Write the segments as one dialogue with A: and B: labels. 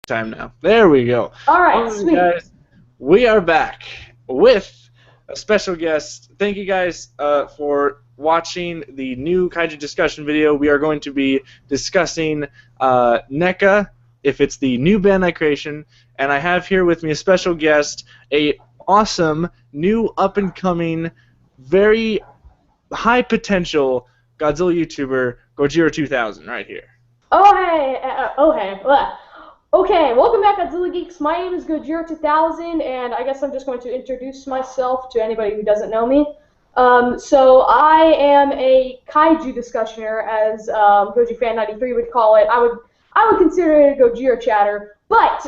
A: Time now. There we go.
B: All right, sweet.
A: Guys, we are back with a special guest. Thank you guys for watching the new Kaiju discussion video. We are going to be discussing NECA, if it's the new Bandai creation, and I have here with me a special guest, a awesome, new, up-and-coming, very high potential Godzilla YouTuber, Gojira2000, right here.
B: Okay, welcome back, Godzilla Geeks. My name is Gojira2000, and I guess I'm just going to introduce myself to anybody who doesn't know me. So I am a Kaiju discussioner, as GojiFan93 would call it. I would consider it a Gojira chatter. But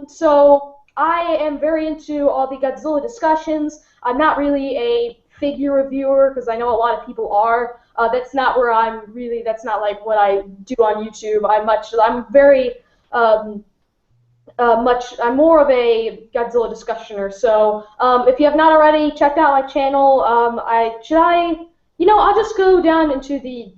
B: so I am very into all the Godzilla discussions. I'm not really a figure reviewer, because I know a lot of people are. That's not where I'm really. That's not like what I do on YouTube. I'm more of a Godzilla discussioner. So if you have not already checked out my channel, I'll just go down into the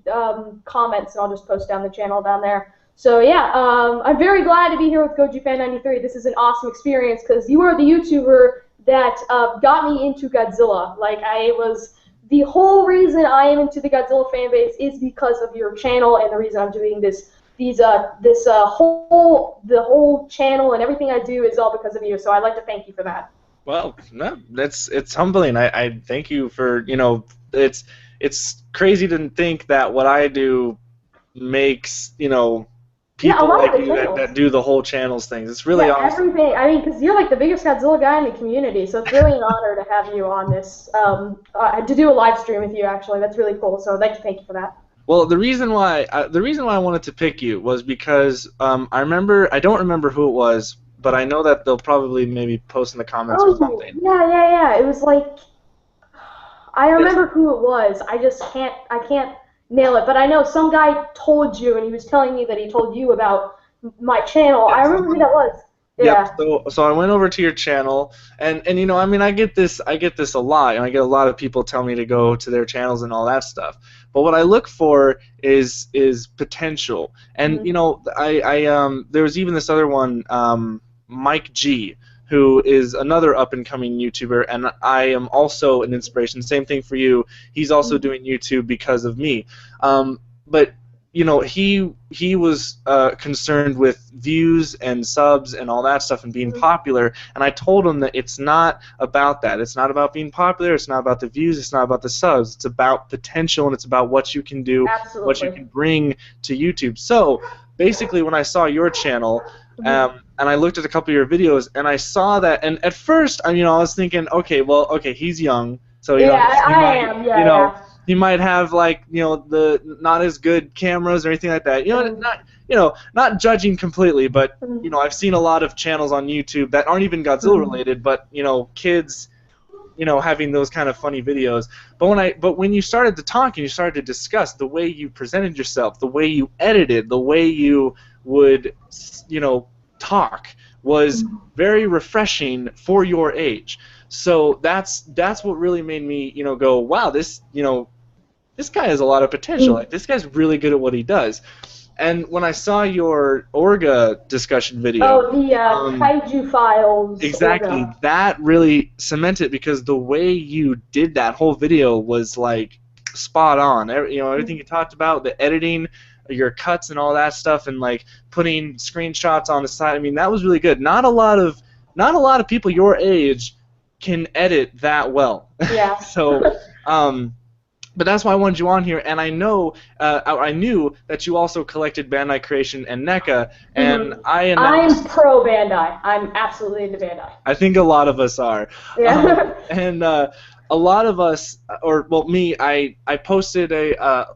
B: comments and I'll just post down the channel down there. So yeah, I'm very glad to be here with GojiFan93. This is an awesome experience because you are the YouTuber that got me into Godzilla. The whole reason I am into the Godzilla fan base is because of your channel, and the reason I'm doing the whole channel and everything I do is all because of you. So I'd like to thank you for that.
A: Well, no, it's humbling. I thank you for, it's crazy to think that what I do makes, people like you that do the whole channels things. It's really awesome.
B: Everything. I mean, because you're like the biggest Godzilla guy in the community, so it's really an honor to have you on this, to do a live stream with you, actually. That's really cool, so I'd like to thank you for that.
A: Well, the reason why I wanted to pick you was because I don't remember who it was, but I know that they'll probably maybe post in the comments or something.
B: Yeah. It was like, I remember who it was. I can't nail it, but I know some guy told you, and he was telling me that he told you about my channel. I remember who that was. Yeah.
A: Yep. So I went over to your channel, and I mean, I get this a lot, and I get a lot of people tell me to go to their channels and all that stuff. But what I look for is potential, and there was even this other one, Mike G, who is another up-and-coming YouTuber, and I am also an inspiration. Same thing for you. He's also doing YouTube because of me. But he was concerned with views and subs and all that stuff and being popular, and I told him that it's not about that. It's not about being popular. It's not about the views. It's not about the subs. It's about potential, and it's about what you can do, what you can bring to YouTube. So basically, when I saw your channel, and I looked at a couple of your videos, and I saw that, and at first, I was thinking, okay, he's young, so he might have the not as good cameras or anything like that. Not judging completely, but I've seen a lot of channels on YouTube that aren't even Godzilla related, but kids, having those kind of funny videos. But when you started to talk and you started to discuss the way you presented yourself, the way you edited, the way you would, talk was very refreshing for your age. So that's what really made me, go, wow, this guy has a lot of potential. Like, this guy's really good at what he does. And when I saw your Orga discussion video,
B: Kaiju files.
A: Exactly, Orga. That really cemented, because the way you did that whole video was like spot on. Everything you talked about, the editing, your cuts and all that stuff, and like putting screenshots on the side. I mean, that was really good. Not a lot of people your age can edit that well.
B: Yeah.
A: So, but that's why I wanted you on here, and I knew that you also collected Bandai Creation and NECA, and
B: I'm pro Bandai. I'm absolutely into Bandai.
A: I think a lot of us are.
B: Yeah.
A: And a lot of us, me, I posted an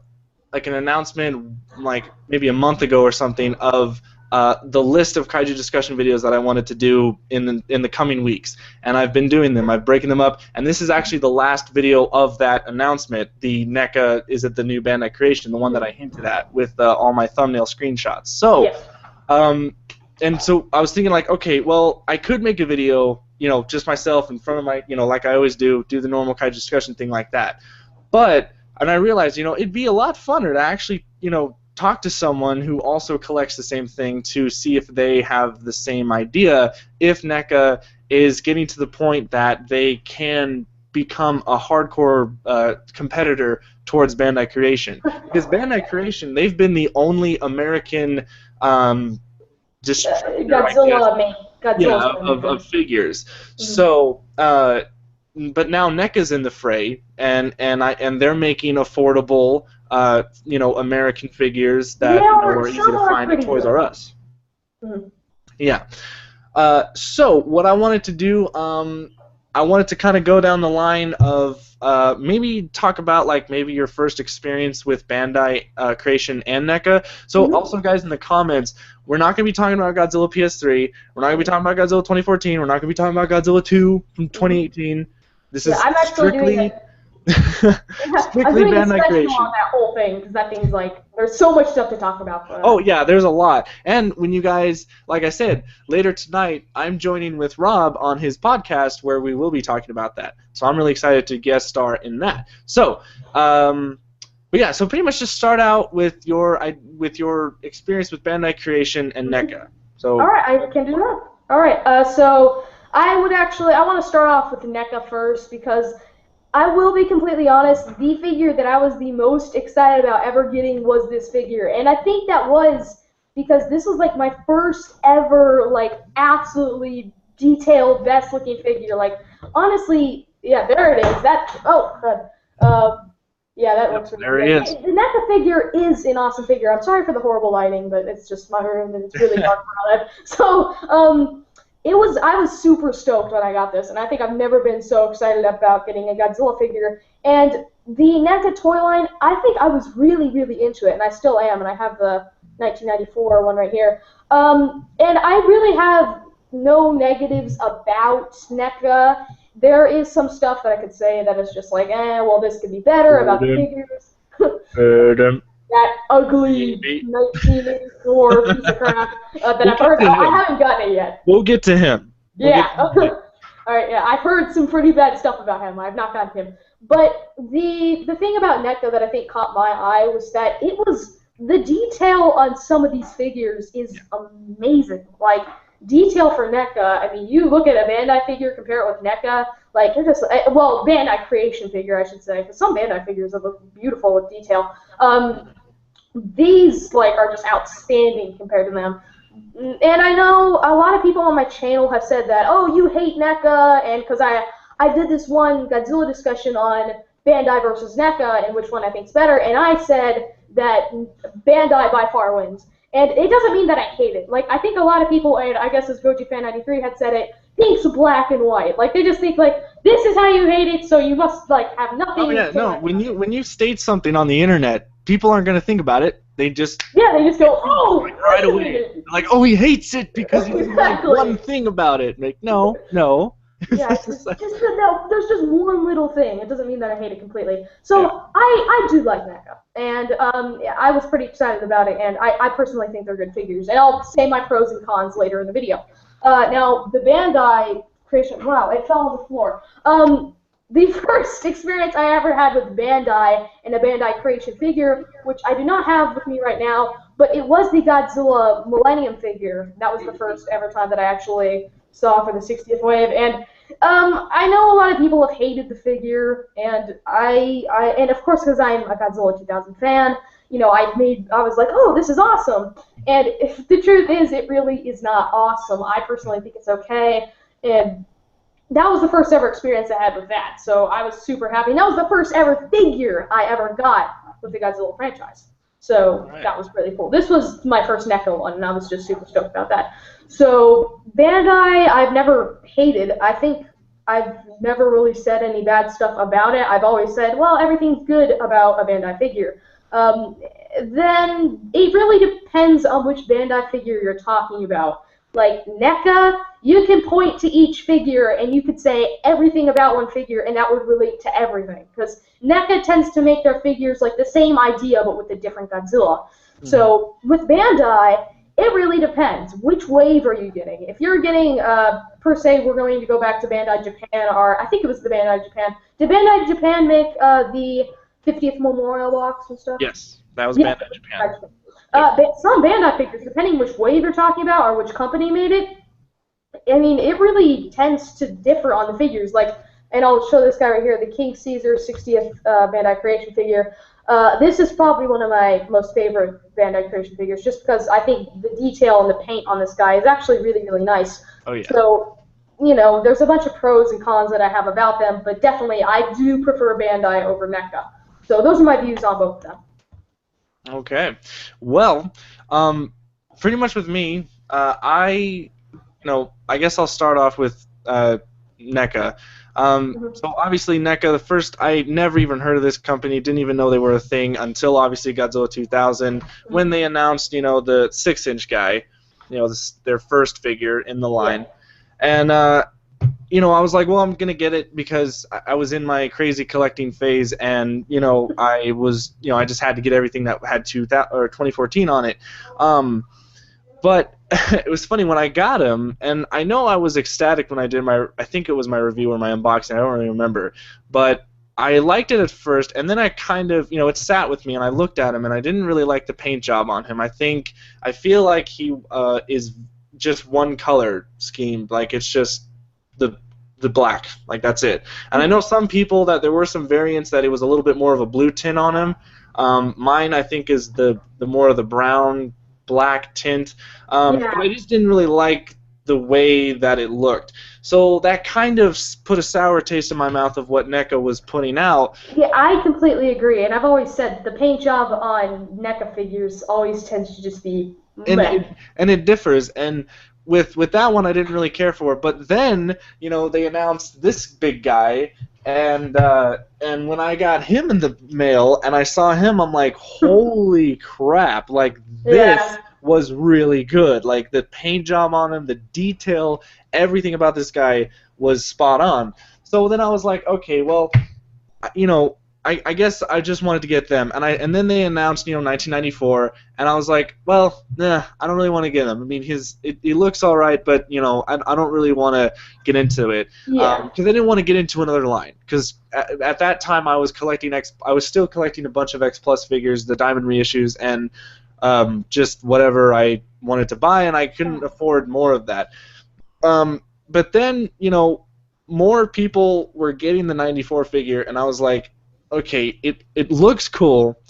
A: announcement like maybe a month ago or something of the list of Kaiju discussion videos that I wanted to do in the coming weeks, and I've been doing them. I'm breaking them up, and this is actually the last video of that announcement. The NECA is at the new Bandai Creation, the one that I hinted at with all my thumbnail screenshots. So,
B: yes.
A: And so I was thinking, like, okay, well, I could make a video, just myself in front of my, like I always do the normal Kaiju discussion thing like that. But, and I realized, it'd be a lot funner to actually, talk to someone who also collects the same thing to see if they have the same idea, if NECA is getting to the point that they can become a hardcore competitor towards Bandai Creation. Because Bandai Creation, they've been the only American distributor, of figures. Mm-hmm. So, but now NECA's in the fray, and they're making affordable, American figures that are easy to find at Toys R Us. Mm-hmm. Yeah. So what I wanted to do, I wanted to kind of go down the line of maybe talk about maybe your first experience with Bandai Creation and NECA. So also, guys, in the comments, we're not going to be talking about Godzilla PS3. We're not going to be talking about Godzilla 2014. We're not going to be talking about Godzilla 2 from 2018. This is strictly strictly Bandai Creation.
B: On that whole thing, because that thing's there's so much stuff to talk about.
A: Oh yeah, there's a lot. And when you guys, like I said, later tonight, I'm joining with Rob on his podcast where we will be talking about that. So I'm really excited to guest star in that. So, but yeah, so pretty much just start out with your experience with Bandai Creation and NECA. So.
B: All right, I can do that. All right, so I want to start off with NECA first because I will be completely honest, the figure that I was the most excited about ever getting was this figure. And I think that was because this was my first ever absolutely detailed, best looking figure. Honestly, yeah, there it is. Yeah, that looks really good. The NECA figure is an awesome figure. I'm sorry for the horrible lighting, but it's just my room and it's really dark around it. So, I was super stoked when I got this, and I think I've never been so excited about getting a Godzilla figure. And the NECA toy line, I think I was really, really into it, and I still am, and I have the 1994 one right here. And I really have no negatives about NECA. There is some stuff that I could say that is just well, this could be better about the figures. That ugly 1984 piece of crap that I've heard. I haven't gotten it yet.
A: We'll get to him.
B: All right. Yeah, I've heard some pretty bad stuff about him. I've not gotten him. But the thing about NECA that I think caught my eye was that the detail on some of these figures is amazing. Detail for NECA. I mean, you look at a Bandai figure, compare it with NECA. They're just Bandai Creation figure, I should say. Because some Bandai figures look beautiful with detail. These are just outstanding compared to them. And I know a lot of people on my channel have said that, oh, you hate NECA, and because I did this one Godzilla discussion on Bandai versus NECA and which one I think's better, and I said that Bandai by far wins. And it doesn't mean that I hate it. I think a lot of people, and I guess as Gojira2000 had said it, thinks black and white. They just think this is how you hate it, so you must have nothing.
A: Oh yeah, no. When you state something on the internet, people aren't going to think about it. They just
B: go, oh,
A: right away. Oh, he hates it because he doesn't like one thing about it. No.
B: Yeah, there's just one little thing. It doesn't mean that I hate it completely. So I do like NECA, and I was pretty excited about it, and I personally think they're good figures. And I'll say my pros and cons later in the video. Now, the Bandai Creation, wow, it fell on the floor. The first experience I ever had with Bandai and a Bandai Creation figure, which I do not have with me right now, but it was the Godzilla Millennium figure. That was the first ever time that I actually saw for the 60th wave. And I know a lot of people have hated the figure, and and of course because I'm a Godzilla 2000 fan, I was like, oh, this is awesome. And the truth is, it really is not awesome. I personally think it's okay, and that was the first ever experience I had with that, so I was super happy. And that was the first ever figure I ever got with the Godzilla franchise. So that was really cool. This was my first NECA one, and I was just super stoked about that. So Bandai, I've never hated. I think I've never really said any bad stuff about it. I've always said, well, everything's good about a Bandai figure. Then it really depends on which Bandai figure you're talking about. NECA, you can point to each figure and you could say everything about one figure and that would relate to everything. Because NECA tends to make their figures the same idea but with a different Godzilla. Mm-hmm. So with Bandai, it really depends. Which wave are you getting? If you're getting, per se, we're going to go back to Bandai Japan, or I think it was the Bandai Japan. Did Bandai Japan make the 50th Memorial box and stuff?
A: Yes, that was Bandai Japan.
B: Some Bandai figures, depending which wave you're talking about or which company made it, I mean, it really tends to differ on the figures. Like, and I'll show this guy right here, the King Caesar 60th Bandai Creation figure. This is probably one of my most favorite Bandai Creation figures, just because I think the detail and the paint on this guy is actually really, really nice.
A: Oh yeah.
B: So, you know, there's a bunch of pros and cons that I have about them, but definitely I do prefer Bandai over NECA. So those are my views on both of them.
A: Okay. Well, pretty much with me, I guess I'll start off with NECA. So obviously NECA, the first, I never even heard of this company, didn't even know they were a thing until obviously Godzilla 2000, when they announced, the 6-inch guy, their first figure in the line. Yeah. And, I was like, well, I'm going to get it because I was in my crazy collecting phase, and, I was, I just had to get everything that had 2014 on it. But it was funny when I got him, and I know I was ecstatic when I did I think it was my review or my unboxing, I don't really remember, but I liked it at first, and then I kind of, it sat with me, and I looked at him, and I didn't really like the paint job on him. I feel like he is just one color scheme, like it's just the black, like that's it. And I know some people that there were some variants that it was a little bit more of a blue tint on him. Mine, I think, is the more of the brown black tint, but I just didn't really like the way that it looked. So that kind of put a sour taste in my mouth of what NECA was putting out.
B: Yeah, I completely agree, and I've always said the paint job on NECA figures always tends to just be meh.
A: And it differs, and with that one I didn't really care for, but then, they announced this big guy, and when I got him in the mail and I saw him, I'm like, holy crap, like this was really good. Like the paint job on him, the detail, everything about this guy was spot on. So then I was like, okay, well, I guess I just wanted to get them, and then they announced 1994, and I was like, well, nah, I don't really want to get him. I mean, he looks all right, but I don't really want to get into it, because I didn't want to get into another line. Because at that time I was still collecting a bunch of X Plus figures, the Diamond reissues, and just whatever I wanted to buy, and I couldn't afford more of that. But then more people were getting the 94 figure, and I was like, okay, it looks cool,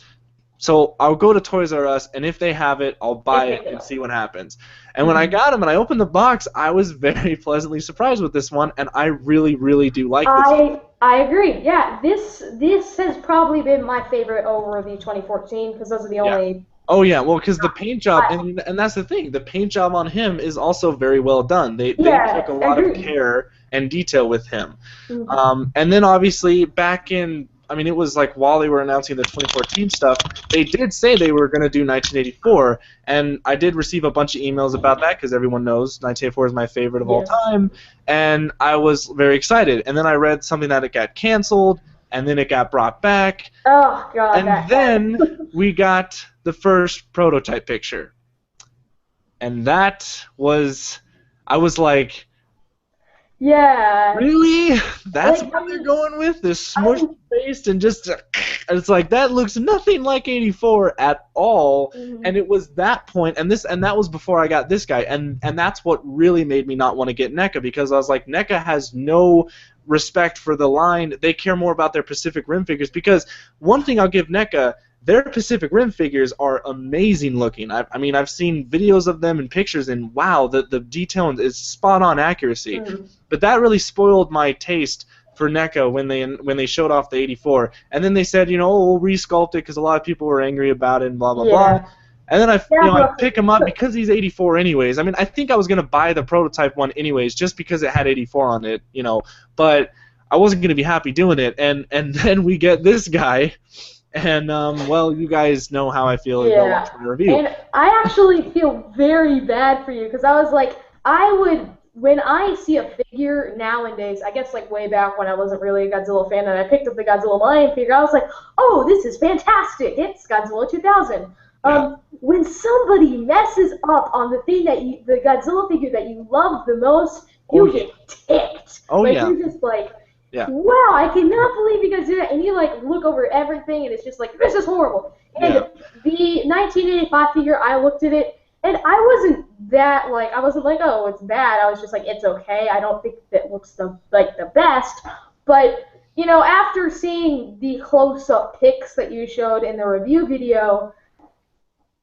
A: so I'll go to Toys R Us, and if they have it, I'll buy it and see what happens. And when I got them and I opened the box, I was very pleasantly surprised with this one, and I really, really do like this.
B: I agree. Yeah, this has probably been my favorite over the 2014, because those are the only...
A: Oh yeah, well, because the paint job, and that's the thing, the paint job on him is also very well done. They took a lot of care and detail with him. And then obviously back in, it was like while they were announcing the 2014 stuff, they did say they were going to do 1984, and I did receive a bunch of emails about that, because everyone knows 1984 is my favorite of all time, and I was very excited. And then I read something that it got canceled, and then it got brought back.
B: Oh, God.
A: And then we got the first prototype picture. And that was, I was like,
B: yeah.
A: Really? That's what they're going with? This smushed face and just, it's like, that looks nothing like 84 at all. And it was that point, and that was before I got this guy, and that's what really made me not want to get NECA, because I was like, NECA has no respect for the line. They care more about their Pacific Rim figures, because one thing I'll give NECA, their Pacific Rim figures are amazing looking. I've seen videos of them and pictures, and wow, the detail is spot on accuracy. But that really spoiled my taste for NECA when they showed off the 84, and then they said, we'll resculpt it because a lot of people were angry about it and blah blah blah. And then I pick him up because he's 84 anyways. I think I was gonna buy the prototype one anyways, just because it had 84 on it, but I wasn't gonna be happy doing it. And then we get this guy. And, well, you guys know how I feel. Go watch my review.
B: And I actually feel very bad for you, because I was like, when I see a figure nowadays, I guess like way back when I wasn't really a Godzilla fan and I picked up the Godzilla Lion figure, I was like, oh, this is fantastic. It's Godzilla 2000. When somebody messes up on the thing the Godzilla figure that you love the most, you get ticked. You're just like,
A: Yeah.
B: wow, I cannot believe you guys did that. And you like look over everything, and it's just like this is horrible. And
A: Yeah.
B: the 1985 figure, I looked at it, and I wasn't like, oh, it's bad. I was just like, it's okay. I don't think that looks the best, but after seeing the close-up pics that you showed in the review video,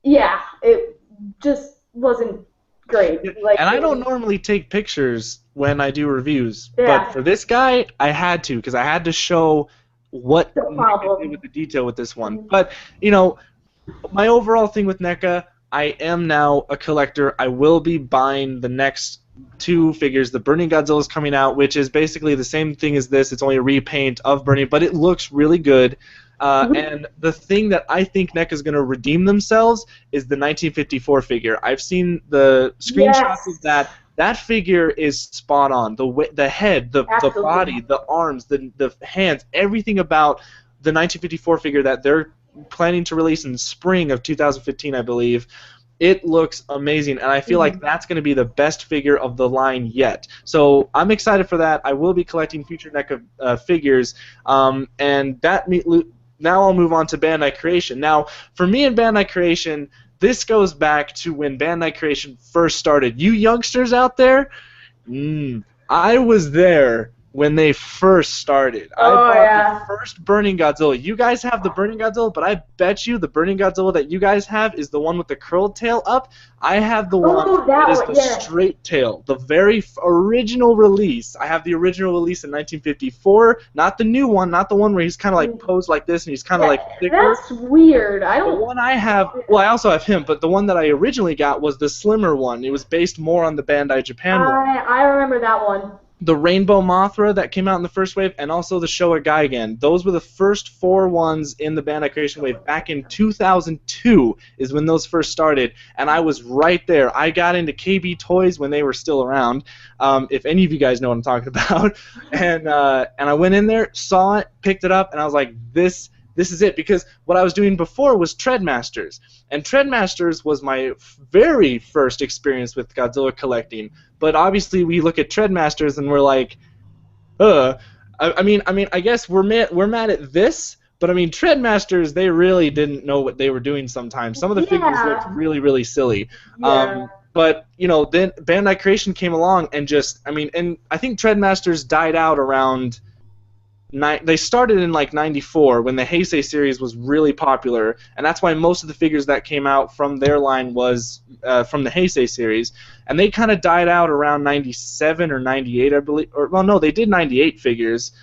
B: yeah, it just wasn't great. Like,
A: And I don't normally take pictures when I do reviews, but
B: yeah,
A: for this guy, I had to because I had to show what
B: the
A: NECA did
B: problem.
A: with the detail with this one. But you know, my overall thing with NECA, I am now a collector. I will be buying the next two figures. The Burning Godzilla is coming out, which is basically the same thing as this. It's only a repaint of Burning, but it looks really good. And the thing that I think NECA is going to redeem themselves is the 1954 figure. I've seen the screenshots of that. That figure is spot on. The head, the body, the arms, the hands, everything about the 1954 figure that they're planning to release in spring of 2015, I believe. It looks amazing, and I feel like that's going to be the best figure of the line yet. So I'm excited for that. I will be collecting future NECA figures, and now I'll move on to Bandai Creation. Now, for me and Bandai Creation, this goes back to when Bandai Creation first started. You youngsters out there, I was there when they first started. I bought the first Burning Godzilla. You guys have the Burning Godzilla, but I bet you the Burning Godzilla that you guys have is the one with the curled tail up. I have the one that is the straight tail, the very original release. I have the original release in 1954, not the new one, not the one where he's kind of like posed like this and he's kind of like thicker.
B: That's weird. I don't.
A: The one I have, well, I also have him, but the one that I originally got was the slimmer one. It was based more on the Bandai Japan one.
B: I remember that one.
A: The Rainbow Mothra that came out in the first wave, and also the Showa Gaigan. Those were the first four ones in the Bandai Creation wave. Back in 2002 is when those first started, and I was right there. I got into KB Toys when they were still around, if any of you guys know what I'm talking about. And I went in there, saw it, picked it up, and I was like, this is it, because what I was doing before was Treadmasters, and Treadmasters was my very first experience with Godzilla collecting. But obviously, we look at Treadmasters and we're like, I mean, I guess we're mad at this, but I mean, Treadmasters, they really didn't know what they were doing sometimes. Some of the figures looked really, really silly. But then Bandai Creation came along and and I think Treadmasters died out around. They started in like '94 when the Heisei series was really popular, and that's why most of the figures that came out from their line was from the Heisei series, and they kind of died out around '97 or '98, I believe. Or well, no, they did '98 figures,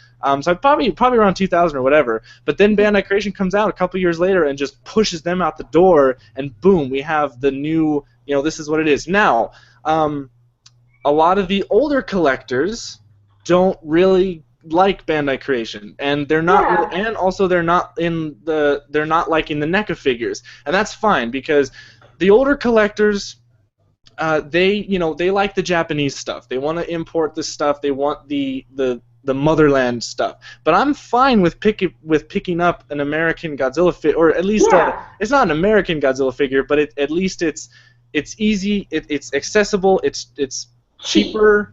A: so probably around 2000 or whatever. But then Bandai Creation comes out a couple years later and just pushes them out the door, and boom, we have the new. This is what it is now. A lot of the older collectors don't really like Bandai Creation, and they're not, and also they're not liking the NECA figures, and that's fine because the older collectors, they like the Japanese stuff. They want to import the stuff. They want the motherland stuff. But I'm fine with picking up an American Godzilla figure, or at least it's not an American Godzilla figure, but at least it's easy, it's accessible, it's cheaper,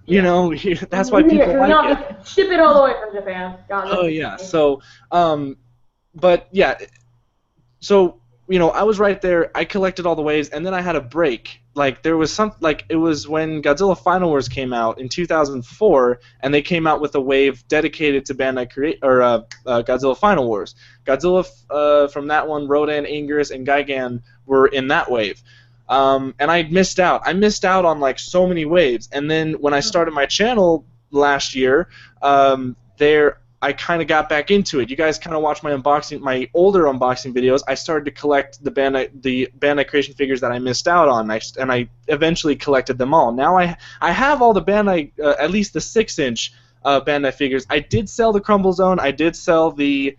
A: that's why people like it.
B: Ship it all the way from Japan.
A: Oh yeah, so, but yeah, so I was right there. I collected all the waves, and then I had a break. Like there was it was when Godzilla Final Wars came out in 2004, and they came out with a wave dedicated to Godzilla Final Wars. Godzilla from that one, Rodan, Anguirus, and Gigan were in that wave. And I missed out. I missed out on like so many waves. And then when I started my channel last year, I kind of got back into it. You guys kind of watched my older unboxing videos. I started to collect the Bandai Creation figures that I missed out on, and I eventually collected them all. Now I have all the Bandai, at least the 6-inch Bandai figures. I did sell the Crumble Zone. I did sell the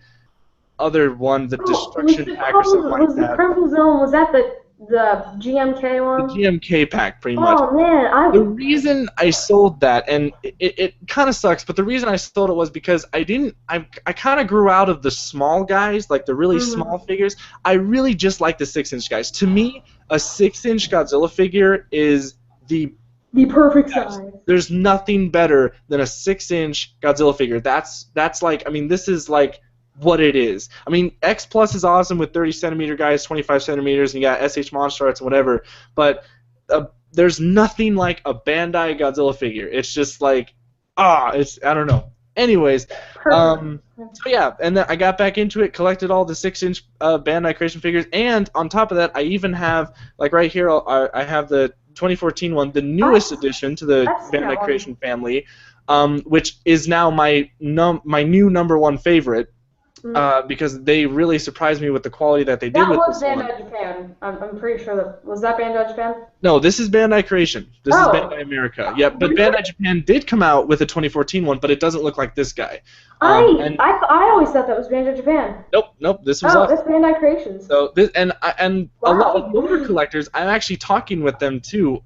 A: other one, the Destruction Pack or something like that.
B: Was the Crumble Zone, was that the GMK one?
A: The GMK pack, pretty much.
B: Oh, man.
A: The reason I sold that, and it kind of sucks, but the reason I sold it was because I kind of grew out of the small guys, like the really small figures. I really just like the 6-inch guys. To me, a 6-inch Godzilla figure is the
B: perfect size.
A: there's nothing better than a 6-inch Godzilla figure. That's like, I mean, this is like what it is. I mean, X Plus is awesome with 30 centimeter guys, 25 centimeters, and you got SH Monster Arts and whatever, but there's nothing like a Bandai Godzilla figure. It's just like, I don't know. Anyways, so yeah, and then I got back into it, collected all the 6-inch Bandai Creation figures, and on top of that, I even have, like right here, I have the 2014 one, the newest addition to the Bandai Creation family, which is now my new #1 favorite. Because they really surprised me with the quality that they did with this one.
B: That was Bandai Japan. I'm pretty sure was that Bandai Japan?
A: No, this is Bandai Creation. This is Bandai America. Yeah, but Bandai Japan did come out with a 2014 one, but it doesn't look like this guy.
B: I always thought that was Bandai Japan.
A: Nope. This was
B: that's Bandai Creations.
A: So this a lot of older collectors, I'm actually talking with them too,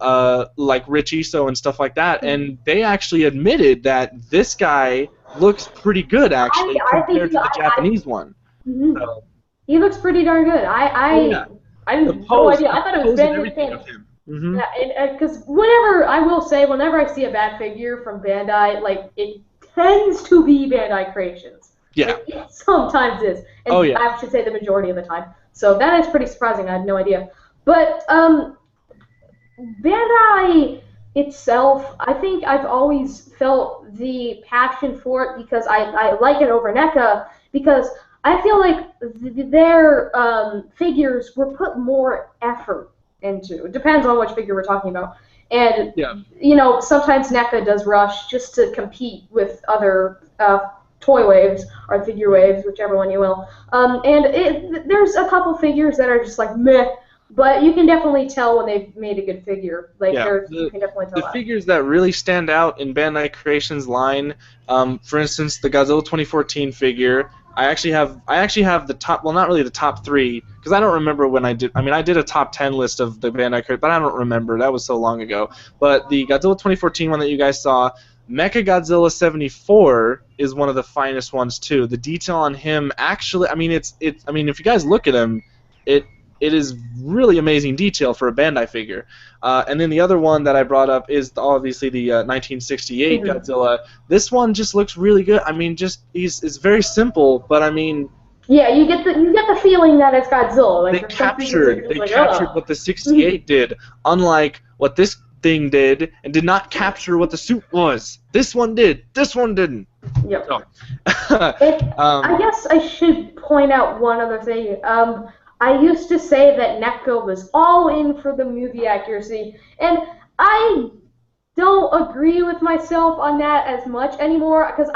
A: like Rich Iso and stuff like that, and they actually admitted that this guy looks pretty good actually compared to the Japanese one.
B: Mm-hmm. So, he looks pretty darn good. I didn't no idea. I thought it was Bandai Japan.
A: Mm-hmm.
B: Yeah, because whenever I see a bad figure from Bandai, like it tends to be Bandai Creations.
A: Yeah.
B: Like, it sometimes is. And I should say the majority of the time. So that is pretty surprising. I had no idea. But Bandai itself, I think I've always felt the passion for it because I like it over NECA because I feel like their figures were put more effort into. It depends on which figure we're talking about. And, you know, sometimes NECA does rush just to compete with other toy waves or figure waves, whichever one you will. And there's a couple figures that are just like meh, but you can definitely tell when they've made a good figure. Like you can definitely tell
A: the figures that really stand out in Bandai Creations line, for instance, the Godzilla 2014 figure. I actually have the top, well, not really the top 3, because I don't remember when I did. I mean, I did a top 10 list of the Bandai Creations, but I don't remember. That was so long ago. But the Godzilla 2014 one that you guys saw, Mecha Godzilla 74 is one of the finest ones too. The detail on him actually, I mean, I mean, if you guys look at him, it is really amazing detail for a Bandai figure. And then the other one that I brought up is obviously the 1968 Godzilla. This one just looks really good. I mean, it's very simple, but I mean.
B: Yeah, you get the feeling that it's Godzilla. Like,
A: they captured what the 68 did, unlike what this thing did, and did not capture what the suit was. This one did. This one didn't.
B: Yep. So. I guess I should point out one other thing. I used to say that NECA was all in for the movie accuracy, and I don't agree with myself on that as much anymore, because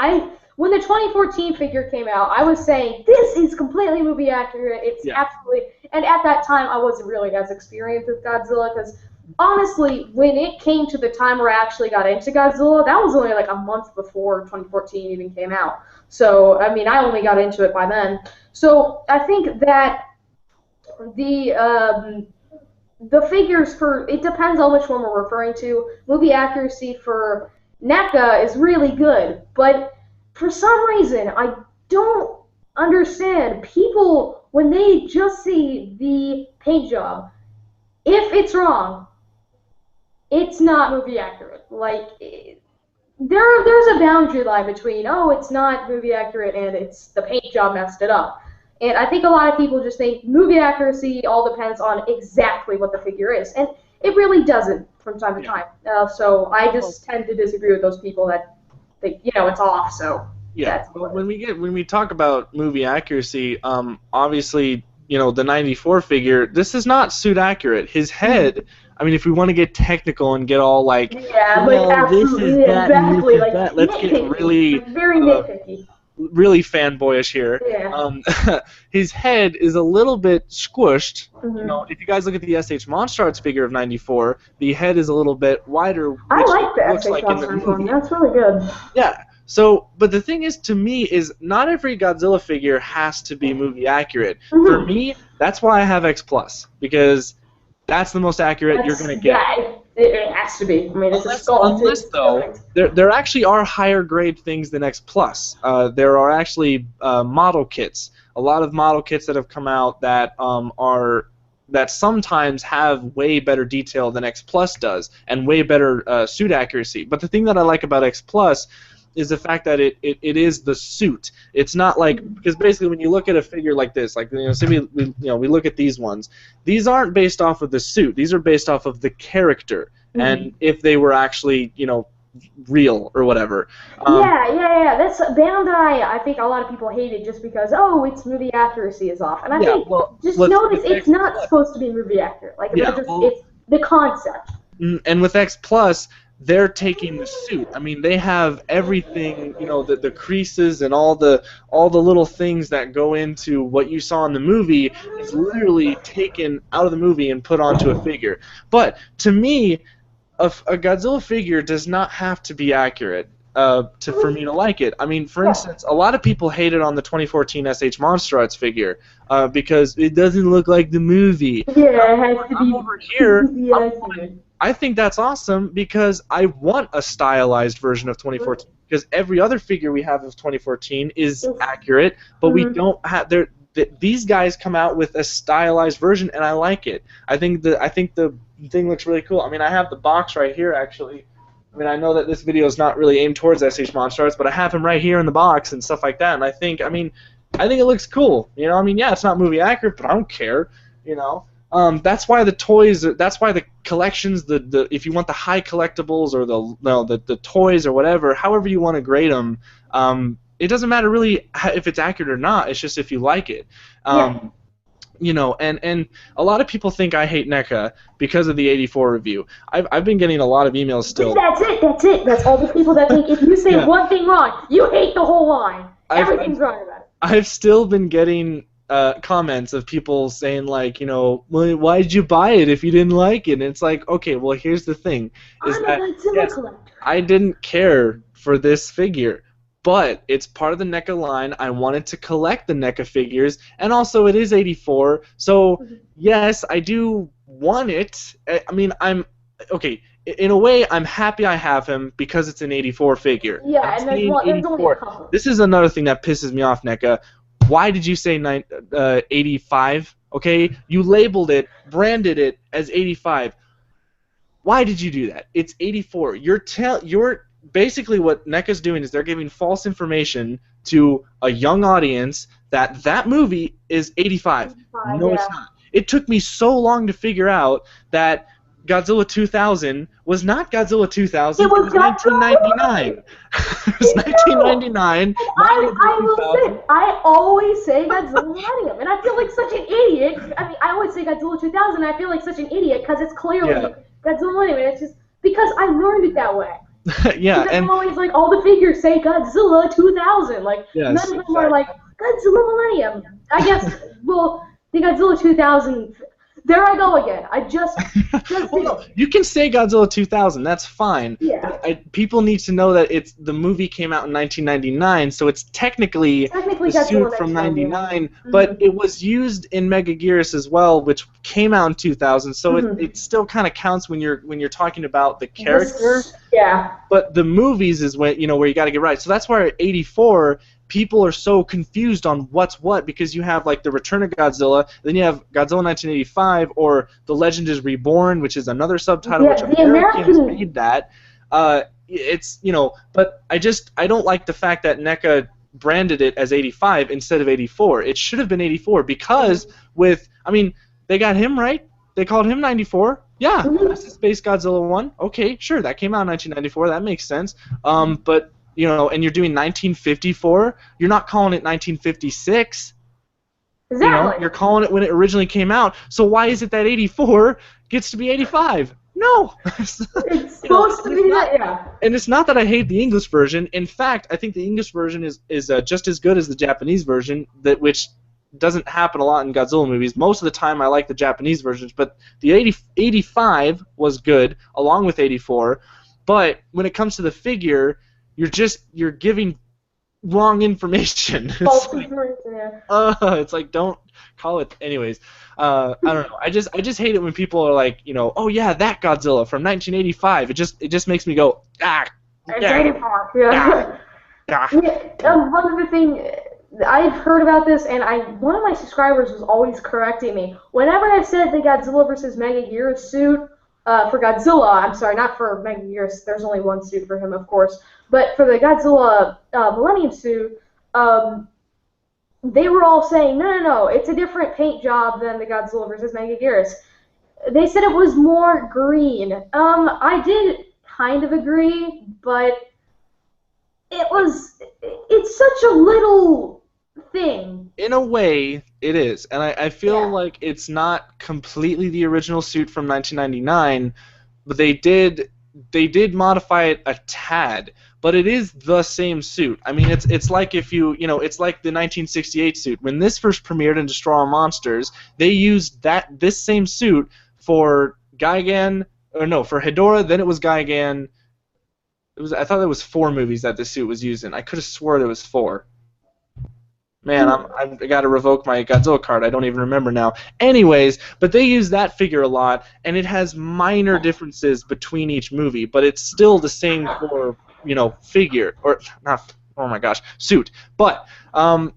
B: when the 2014 figure came out, I was saying, this is completely movie accurate, it's absolutely, and at that time, I wasn't really as experienced with Godzilla, because honestly, when it came to the time where I actually got into Godzilla, that was only like a month before 2014 even came out. So, I mean, I only got into it by then. So, I think that the figures it depends on which one we're referring to. Movie accuracy for NECA is really good, but for some reason I don't understand people when they just see the paint job. If it's wrong, it's not movie accurate. Like there's a boundary line between it's not movie accurate and it's the paint job messed it up. And I think a lot of people just think movie accuracy all depends on exactly what the figure is, and it really doesn't from time to time. So I just tend to disagree with those people that think it's off. So
A: well, when we talk about movie accuracy, obviously the 94 figure, this is not suit accurate. His head. I mean, if we want to get technical and get all like,
B: absolutely,
A: this is that,
B: exactly,
A: and this is that, let's get really
B: very nitpicky.
A: Really fanboyish here.
B: Yeah.
A: His head is a little bit squished. If you guys look at the SH Monster Arts figure of 94, the head is a little bit wider.
B: I like the SH Monster Arts one. That's really good.
A: Yeah. So, but the thing is, to me, is not every Godzilla figure has to be movie accurate. For me, that's why I have X Plus, because that's the most accurate you're going to get.
B: Yeah, it has to be. I mean, it's a skull.
A: Unless, though, there actually are higher grade things than X Plus. There are actually model kits. A lot of model kits that have come out that are that sometimes have way better detail than X Plus does, and way better suit accuracy. But the thing that I like about X Plus is the fact that it is the suit. It's not like, because basically when you look at a figure like this, like, you know, say we look at these ones, these aren't based off of the suit. These are based off of the character, and if they were actually, you know, real or whatever.
B: Yeah. That's Bandai. I think a lot of people hate it just because, oh, its movie accuracy is off, and I think just notice it's not supposed to be movie accurate. Like, it's the concept.
A: And with X Plus, they're taking the suit. I mean, they have everything, you know, the creases and all the little things that go into what you saw in the movie is literally taken out of the movie and put onto a figure. But to me, a Godzilla figure does not have to be accurate for me to like it. I mean, for instance, a lot of people hated on the 2014 SH Monster Arts figure because it doesn't look like the movie.
B: Yeah, it has to be
A: over here. I think that's awesome because I want a stylized version of 2014, because every other figure we have of 2014 is accurate, but we don't have these guys come out with a stylized version, and I like it. I think the thing looks really cool. I mean, I have the box right here actually. I mean, I know that this video is not really aimed towards SH Monster Arts, but I have him right here in the box and stuff like that, and I think it looks cool. You know, I mean, yeah, it's not movie accurate, but I don't care. You know. That's why the toys. That's why the collections. If you want the high collectibles or the toys or whatever, however you want to grade them, it doesn't matter really if it's accurate or not. It's just if you like it. You know, and a lot of people think I hate NECA because of the 84 review. I've been getting a lot of emails still.
B: That's it. That's all the people that think if you say one thing wrong, you hate the whole line. Everything's wrong about it.
A: I've still been getting comments of people saying, like, you know, well, why did you buy it if you didn't like it? And it's like, okay, well, here's the thing, is that yes, I didn't care for this figure, but it's part of the NECA line. I wanted to collect the NECA figures, and also it is 84, so yes, I do want it. I mean, okay, in a way, I'm happy I have him because it's an 84 figure.
B: Yeah, and there's only a couple.
A: This is another thing that pisses me off, NECA. Why did you say 85? Okay, you labeled it, branded it as 85. Why did you do that? It's 84. You're basically, what NECA's doing is they're giving false information to a young audience that movie is 85. No, it's not. It took me so long to figure out that Godzilla 2000 was not Godzilla 2000. It was 1999. It was 1999.
B: I will say, I always say Godzilla Millennium, and I feel like such an idiot. I mean, I always say Godzilla 2000, and I feel like such an idiot because it's clearly Godzilla Millennium, and it's just because I learned it that way.
A: Yeah, and
B: I'm always like, all the figures say Godzilla 2000. Like, none of them are like Godzilla Millennium. I guess, well, the Godzilla 2000. There I go again. I just
A: well, no, you can say Godzilla 2000. That's fine.
B: Yeah.
A: But people need to know that the movie came out in 1999, so it's technically the suit from '99. But it was used in Mega Gearus as well, which came out in 2000. So it still kind of counts when you're talking about the character.
B: Yeah.
A: But the movies is when where you got to get right. So that's why at 84. People are so confused on what's what, because you have like the Return of Godzilla, then you have Godzilla 1985, or The Legend is Reborn, which is another subtitle, which Americans made that. It's but I don't like the fact that NECA branded it as 85 instead of 84. It should have been 84 because they got him right. They called him 94. Yeah, this is Space Godzilla 1. Okay, sure, that came out in 1994. That makes sense. But and you're doing 1954, you're not calling it 1956.
B: Exactly.
A: You're calling it when it originally came out. So why is it that 84 gets to be 85? No.
B: It's supposed to be that, yeah.
A: And it's not that I hate the English version. In fact, I think the English version is just as good as the Japanese version, which doesn't happen a lot in Godzilla movies. Most of the time I like the Japanese versions, but the 85 was good, along with 84. But when it comes to the figure, you're giving wrong information.
B: False information, yeah.
A: It's like, don't call it. Anyways, I don't know. I just hate it when people are like, oh yeah, that Godzilla from 1985. It just makes me go, ah.
B: It's 85, yeah.
A: Ah.
B: One other thing, I've heard about this, and one of my subscribers was always correcting me. Whenever I said the Godzilla vs. Megaguirus suit for Godzilla, I'm sorry, not for Megaguirus, there's only one suit for him, of course, but for the Godzilla Millennium suit, they were all saying, no, it's a different paint job than the Godzilla vs. Megaguirus. They said it was more green. I did kind of agree, but it's such a little thing.
A: In a way, it is, and I feel like it's not completely the original suit from 1999, but they did modify it a tad, but it is the same suit. I mean, it's like if it's like the 1968 suit. When this first premiered in Destroy All Monsters, they used this same suit for Gigan, or no, for Hedorah. Then it was Gigan. I thought there was 4 movies that this suit was used in. I could have swore there was 4. Man, I got to revoke my Godzilla card. I don't even remember now. Anyways, but they use that figure a lot, and it has minor differences between each movie, but it's still the same core, figure, or not. Oh my gosh, suit. But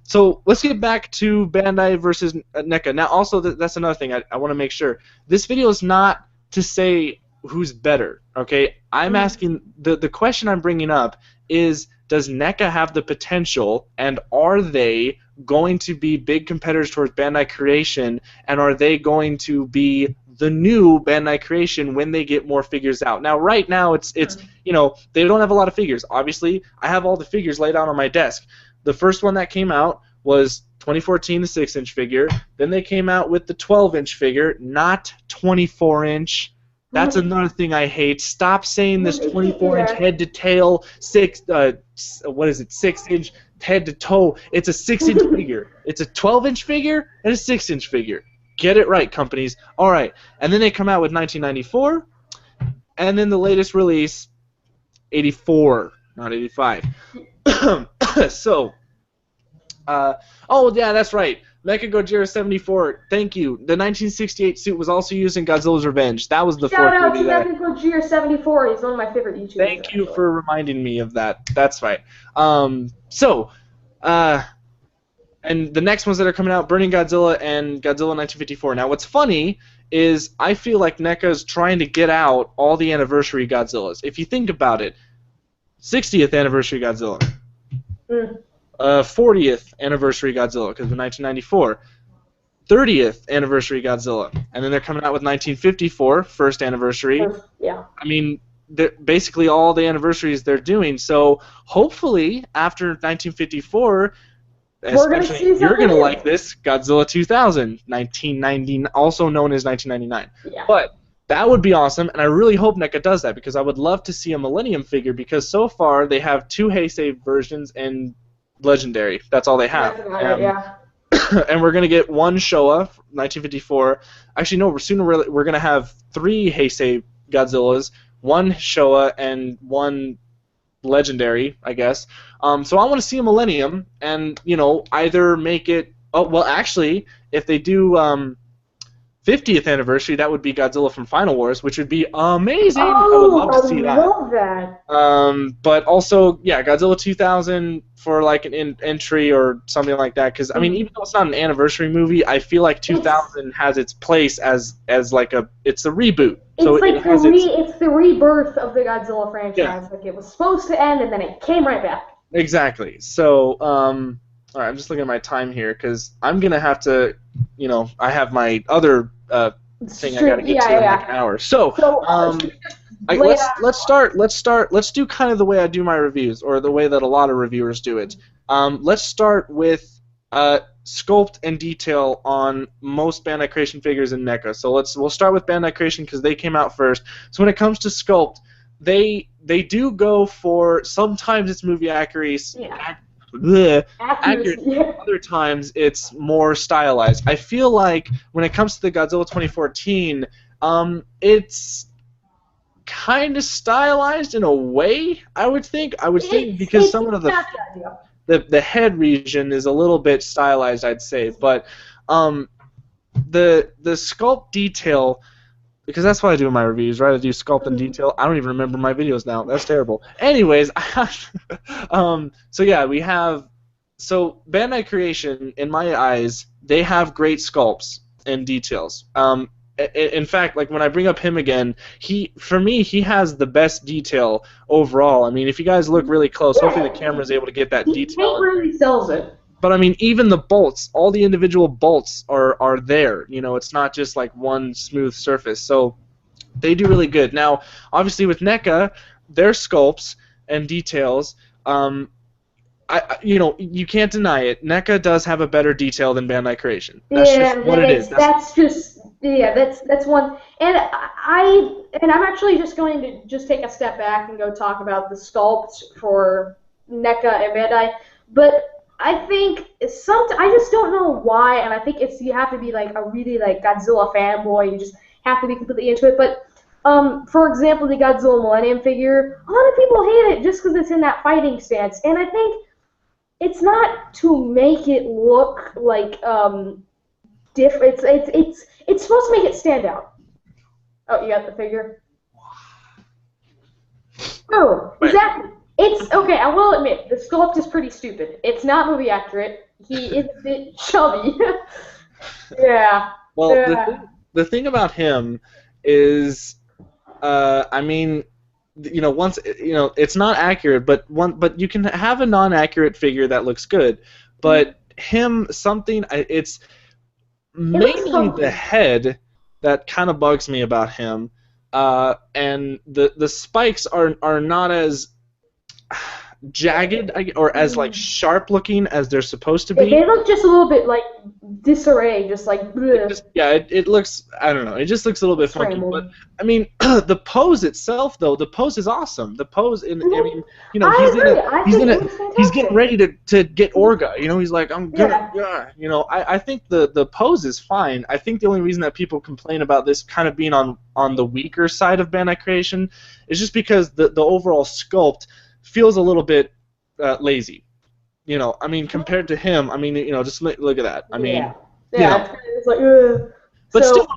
A: so let's get back to Bandai versus NECA. Now, also that's another thing I want to make sure. This video is not to say who's better. Okay, I'm asking the question I'm bringing up is, does NECA have the potential, and are they going to be big competitors towards Bandai Creation, and are they going to be the new Bandai Creation when they get more figures out? Now, right now, it's they don't have a lot of figures. Obviously, I have all the figures laid out on my desk. The first one that came out was 2014, the 6-inch figure. Then they came out with the 12-inch figure, not 24-inch. That's another thing I hate. Stop saying this 24-inch head to tail, 6-inch head to toe. It's a 6-inch figure. It's a 12-inch figure and a 6-inch figure. Get it right, companies. All right. And then they come out with 1994, and then the latest release, 84, not 85. So, oh yeah, that's right. NECA Gojira74, thank you. The 1968 suit was also used in Godzilla's Revenge. That was the fourth movie.
B: Shout out to NECA Gojira74. He's one of my favorite YouTubers.
A: Thank you for reminding me of that. That's right. And the next ones that are coming out, Burning Godzilla and Godzilla 1954. Now, what's funny is I feel like NECA is trying to get out all the anniversary Godzillas. If you think about it, 60th anniversary Godzilla. 40th anniversary Godzilla, because of 1994. 30th anniversary Godzilla. And then they're coming out with 1954, first anniversary.
B: Yeah.
A: I mean, basically all the anniversaries they're doing. So hopefully, after 1954, especially you're going to like this, Godzilla 2000, 1990, also known as 1999.
B: Yeah.
A: But that would be awesome, and I really hope NECA does that, because I would love to see a Millennium figure, because so far they have 2 Heisei versions and Legendary. That's all they have.
B: Yeah.
A: And we're going to get 1 Showa, 1954. Actually, no, we're going to have 3 Heisei Godzillas, 1 Showa, and 1 Legendary, I guess. So I want to see a Millennium, and, either make it... Oh, well, actually, if they do 50th anniversary, that would be Godzilla from Final Wars, which would be amazing. I would love to see that.
B: I love that.
A: But also, yeah, Godzilla 2000 for like an entry or something like that. Because I mean, even though it's not an anniversary movie, I feel like 2000 has its place as like it's a reboot.
B: It's
A: so
B: like it's the rebirth of the Godzilla franchise.
A: Yeah.
B: Like it was supposed to end, and then it came right back.
A: Exactly. So, all right, I'm just looking at my time here because I'm gonna have to, I have my other thing I gotta get to in like an hour. So let's do kind of the way I do my reviews, or the way that a lot of reviewers do it. Let's start with sculpt and detail on most Bandai Creation figures in NECA. So we'll start with Bandai Creation because they came out first. So when it comes to sculpt, they do go for, sometimes it's movie accuracy. Accurate. Other times it's more stylized. I feel like when it comes to the Godzilla 2014, it's kind of stylized in a way. I would think because some of the head region is a little bit stylized, I'd say, but the sculpt detail, because that's what I do in my reviews, right? I do sculpt and detail. I don't even remember my videos now. That's terrible. Anyways, so yeah, we have so Bandai Creation, in my eyes, they have great sculpts and details. In fact, like when I bring up him again, for me he has the best detail overall. I mean, if you guys look really close, hopefully the camera is able to get that
B: He
A: detail.
B: really sells it.
A: But I mean, even the bolts, all the individual bolts are there. You know, it's not just like one smooth surface. So they do really good. Now, obviously with NECA, their sculpts and details, you can't deny it. NECA does have a better detail than Bandai Creation. That's just what it is.
B: That's one. And I'm actually just going to just take a step back and go talk about the sculpts for NECA and Bandai. But I think I just don't know why, and I think you have to be like a really like Godzilla fanboy. You just have to be completely into it. But for example, the Godzilla Millennium figure, a lot of people hate it just because it's in that fighting stance, and I think it's not to make it look like different. It's supposed to make it stand out. Oh, you got the figure? Oh, exactly. It's okay. I will admit the sculpt is pretty stupid. It's not movie accurate. He is a bit chubby. Yeah.
A: Well, the thing about him is, I mean, once it's not accurate, but you can have a non-accurate figure that looks good. But it's mainly the head that kind of bugs me about him, and the spikes are not as jagged or as like sharp looking as they're supposed to be.
B: They look just a little bit like disarray, just like
A: it looks, I don't know, it just looks a little bit funky. But I mean, the pose itself though, the pose is awesome. The pose, I mean, he's getting ready to get Orga. He's like, I'm gonna, I think the pose is fine. I think the only reason that people complain about this kind of being on the weaker side of Bandai Creation is just because the overall sculpt feels a little bit lazy. I mean, compared to him, I mean, just look at that. I mean,
B: it's like,
A: but still,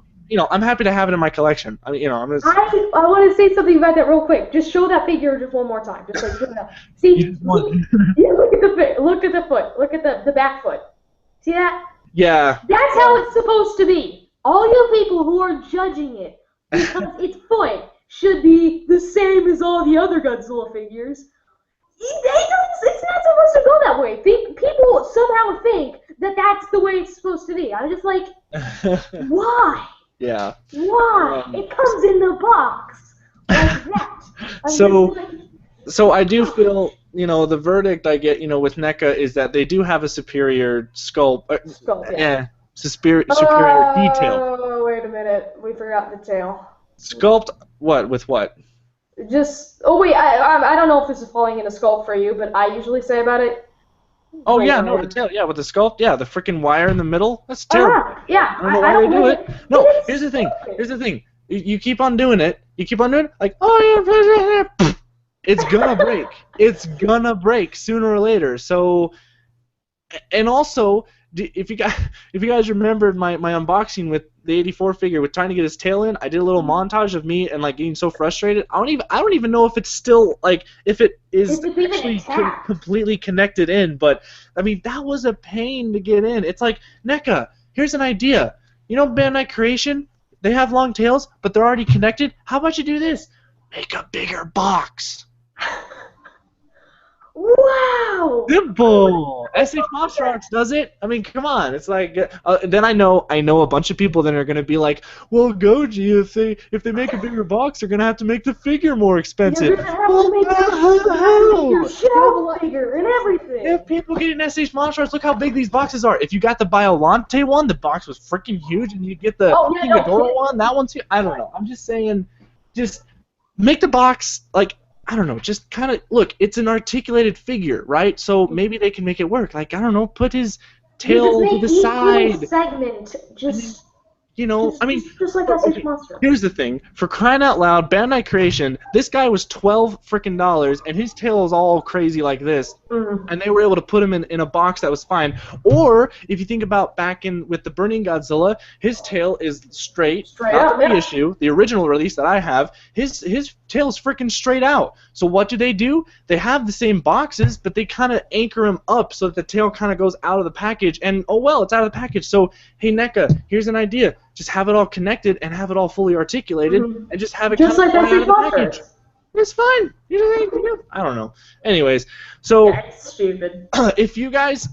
A: I'm happy to have it in my collection. I mean, I'm just.
B: I want to say something about that real quick. Just show that figure just one more time. Just like, see, look at the foot. Look at the back foot. See that?
A: Yeah.
B: That's how it's supposed to be. All you people who are judging it because its foot should be the same as all the other Godzilla figures. It's not supposed to go that way. People somehow think that that's the way it's supposed to be. I'm just like, why?
A: Yeah.
B: Why? It comes in the box like that.
A: So I do feel, the verdict I get, with NECA is that they do have a superior sculpt. Superior detail.
B: Oh, wait a minute. We forgot the tail.
A: Sculpt what? With what?
B: I don't know if this is falling into sculpt for you, but I usually say about it.
A: Oh yeah, no, the tail, yeah, with the sculpt, yeah, the freaking wire in the middle, that's terrible.
B: Yeah,
A: I don't know why they do it. No, here's the thing. You keep on doing it, like, oh yeah, it's gonna break. It's gonna break sooner or later. So, and also, if you guys remembered my unboxing with the 84 figure with trying to get his tail in, I did a little montage of me and like getting so frustrated. I don't even know if it's still like if it is actually completely connected in. But I mean, that was a pain to get in. It's like, NECA, here's an idea. Bandai Creation, they have long tails, but they're already connected. How about you do this? Make a bigger box.
B: Wow!
A: Simple. SH Monster Arts does it. I mean, come on. It's like then I know a bunch of people that are gonna be like, well, Goji, if they make a bigger box, they're gonna have to make the figure more expensive.
B: You're gonna have to make the shelf bigger and everything.
A: If people get an SH Monster Arts, look how big these boxes are. If you got the Biolante one, the box was freaking huge, and you get the King Ghidorah one, that one's huge. I don't know. I'm just saying, just make the box like. I don't know, just kind of, look, it's an articulated figure, right? So maybe they can make it work. Like, I don't know, put his tail to the side.
B: Segment, just...
A: You know, I mean,
B: just like Ice Age Monster.
A: here's the thing. For crying out loud, Bandai Creation, this guy was $12 frickin', and his tail is all crazy like this, and they were able to put him in a box that was fine. Or, if you think about back in with the Burning Godzilla, his tail is straight not the reissue, the original release that I have, his tail's frickin' straight out. So what do? They have the same boxes, but they kind of anchor him up so that the tail kind of goes out of the package, and oh well, it's out of the package. So, hey NECA, here's an idea. Just have it all connected and have it all fully articulated, and just have it
B: just
A: kind of
B: like
A: fly out of the package. It's fine. You know, I don't know. Anyways, so
B: that's stupid.
A: if you guys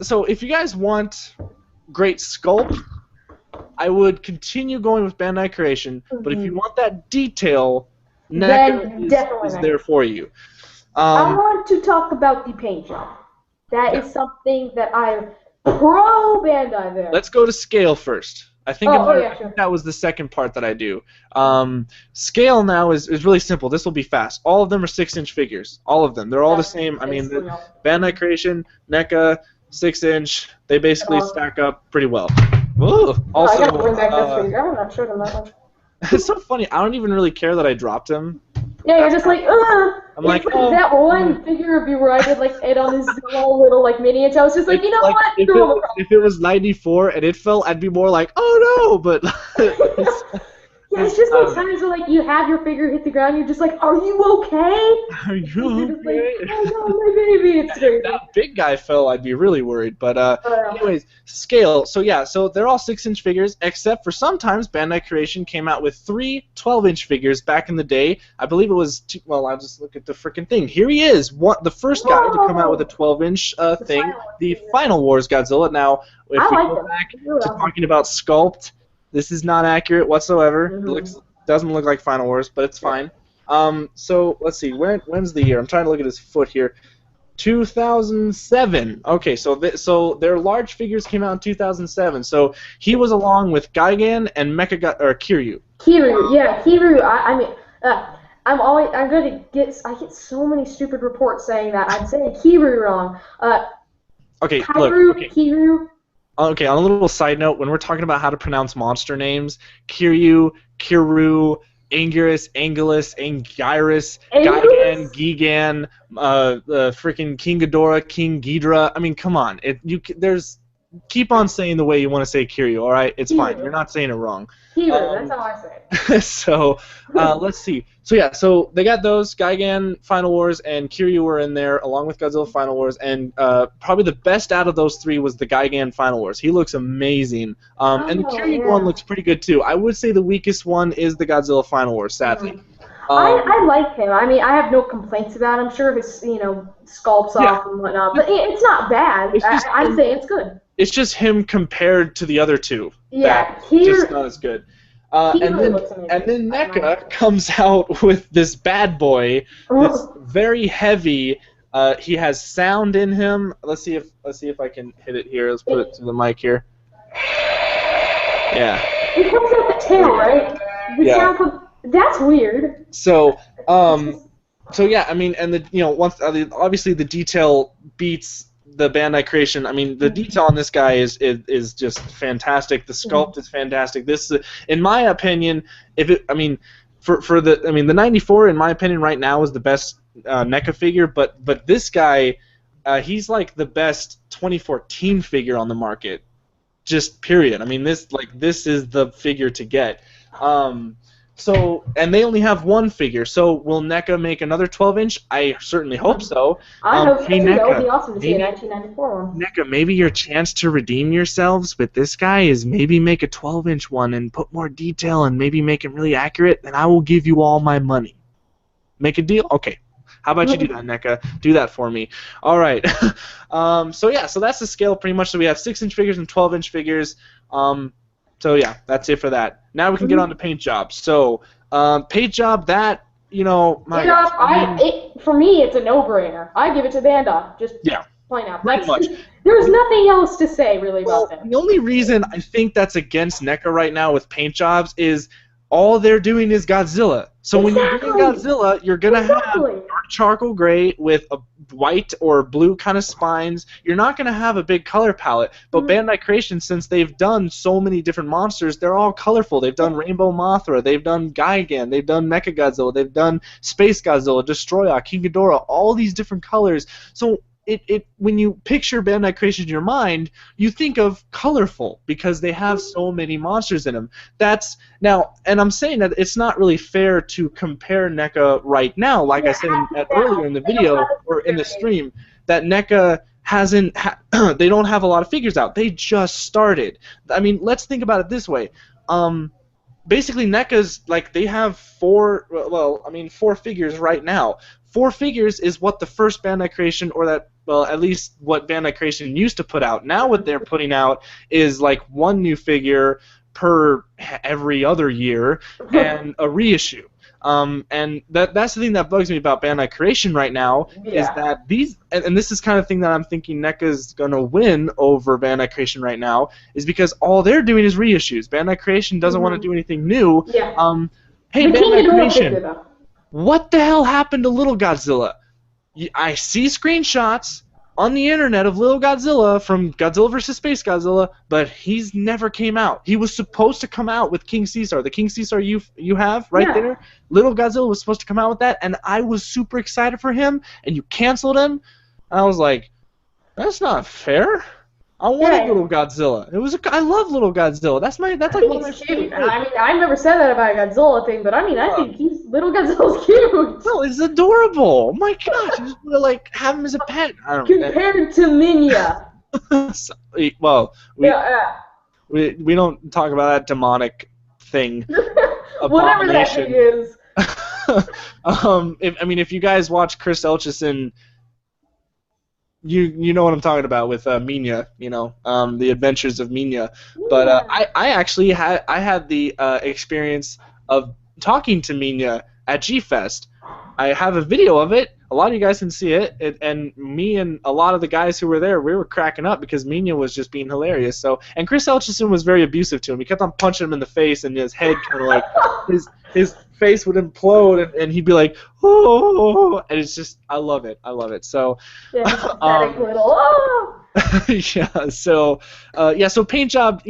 A: want great sculpt, I would continue going with Bandai Creation. But if you want that detail, NECA is there for you.
B: I want to talk about the paint job. That is something that I'm pro Bandai there.
A: Let's go to scale first. I think,
B: sure.
A: That was the second part that I do. Scale now is really simple. This will be fast. All of them are 6-inch figures. All of them. They're all the same. I mean, the Bandai Creation, NECA, 6-inch. They basically stack up pretty well. Ooh, also,
B: I gotta bring back this figure. I'm not sure them that much.
A: It's so funny. I don't even really care that I dropped him.
B: Yeah, you're just like,
A: I'm like,
B: that one figure of you where I did like it on his little like mini-inch. I was just like, you know what?
A: If it was 94 and it fell, I'd be more like, oh no, but.
B: Yeah, it's just those times where like you have your figure hit the ground, you're just like, are you okay?
A: Are you okay?
B: Like, oh no, my baby, it's crazy.
A: If that big guy fell, I'd be really worried. But anyways, scale. So yeah, so they're all 6-inch figures, except for sometimes Bandai Creation came out with 3 12-inch figures back in the day. I believe it was well, I'll just look at the freaking thing. Here he is, the first guy to come out with a 12-inch thing, the Final Wars Godzilla. Now, if we go back to talking about sculpt. This is not accurate whatsoever. It doesn't look like Final Wars, but it's fine. So let's see. When's the year? I'm trying to look at his foot here. 2007. Okay, so their large figures came out in 2007. So he was along with Gigan and Kiryu.
B: Kiryu, yeah, Kiryu. I get so many stupid reports saying that I'm saying Kiryu wrong.
A: Okay,
B: Kiryu.
A: Okay, on a little side note, when we're talking about how to pronounce monster names, Kiryu, Kiru, Anguirus, Anguillus, Anguirus, Gigan, Gigan, freaking King Ghidorah, King Ghidra. I mean, come on. Keep on saying the way you want to say Kiryu, all right? It's fine. You're not saying it wrong.
B: Kiryu, that's how I say it.
A: So, let's see. So, yeah, so they got those. Gigan, Final Wars, and Kiryu were in there, along with Godzilla Final Wars. And probably the best out of those 3 was the Gigan Final Wars. He looks amazing. And the Kiryu one looks pretty good, too. I would say the weakest one is the Godzilla Final Wars, sadly.
B: I like him. I mean, I have no complaints about him. Sure, his sculpt's off and whatnot, but it's not bad. I'm saying it's good.
A: It's just him compared to the other 2.
B: Yeah,
A: just not as good. And then NECA comes out with this bad boy that's very heavy. He has sound in him. Let's see if I can hit it here. Let's put it to the mic here. Yeah.
B: It comes out the tail, right? That's weird.
A: So yeah, I mean, and obviously the detail beats the Bandai Creation. I mean, the detail on this guy is just fantastic. The sculpt is fantastic. This, in my opinion, the 94, in my opinion, right now is the best NECA figure. But this guy, he's like the best 2014 figure on the market. Just period. I mean, this is the figure to get. And they only have one figure, so will NECA make another 12-inch? I certainly hope so.
B: I hope so, too.
A: NECA,
B: that would be awesome to see a 1994 one.
A: NECA, maybe your chance to redeem yourselves with this guy is maybe make a 12-inch one and put more detail and maybe make it really accurate, and I will give you all my money. Make a deal? Okay. How about you do that, NECA? Do that for me. All right. So that's the scale pretty much. So we have 6-inch figures and 12-inch figures. So yeah, that's it for that. Now we can get on to paint jobs. So paint job, that
B: for me, it's a no-brainer. I give it to Bandai. Just plain out.
A: Pretty much.
B: There's nothing else to say really about them.
A: The only reason I think that's against NECA right now with paint jobs is all they're doing is Godzilla. So when you're doing Godzilla, you're gonna have dark charcoal gray with a white or blue kind of spines. You're not going to have a big color palette. But Bandai Creation, since they've done so many different monsters, they're all colorful. They've done Rainbow Mothra, they've done Gigan, they've done Mechagodzilla, they've done Space Godzilla, Destroya, King Ghidorah, all these different colors. So when you picture Bandai Creation in your mind, you think of colorful because they have so many monsters in them. That's now, and I'm saying that it's not really fair to compare NECA right now, like I said earlier in the video or in the stream, that NECA hasn't. They don't have a lot of figures out. They just started. I mean, let's think about it this way. Basically, NECA's like they have four figures right now. 4 figures is what the first Bandai Creation, or that, well, at least what Bandai Creation used to put out. Now what they're putting out is like 1 new figure per every other year and a reissue. And that's the thing that bugs me about Bandai Creation right now, is that these, and this is kind of thing that I'm thinking NECA's going to win over Bandai Creation right now, is because all they're doing is reissues. Bandai Creation doesn't want to do anything new. Hey, Bandai Creation, what the hell happened to Little Godzilla? I see screenshots on the internet of Little Godzilla from Godzilla vs. Space Godzilla, but he's never came out. He was supposed to come out with King Caesar. The King Caesar you have right there, Little Godzilla was supposed to come out with that, and I was super excited for him, and you canceled him. And I was like, that's not fair. I wanted Little Godzilla. I love Little Godzilla. That's like one of my
B: favorite. I mean, I never said that about a Godzilla thing, but I mean, I think Little Godzilla's cute.
A: No, it's adorable. Oh my gosh, you just want to like have him as a pet. I don't
B: Compared to Minya.
A: Well, we don't talk about that demonic thing.
B: Whatever that thing is.
A: If you guys watch Chris Elchison, you know what I'm talking about with Minya, the Adventures of Minya. But I actually had the experience of talking to Minya at G-Fest. I have a video of it. A lot of you guys can see it. And me and a lot of the guys who were there, we were cracking up because Minya was just being hilarious. And Chris Elchison was very abusive to him. He kept on punching him in the face, and his head kind of like his face would implode, and he'd be like, oh, and it's just, I love it. So
B: pathetic little, oh.
A: So paint job,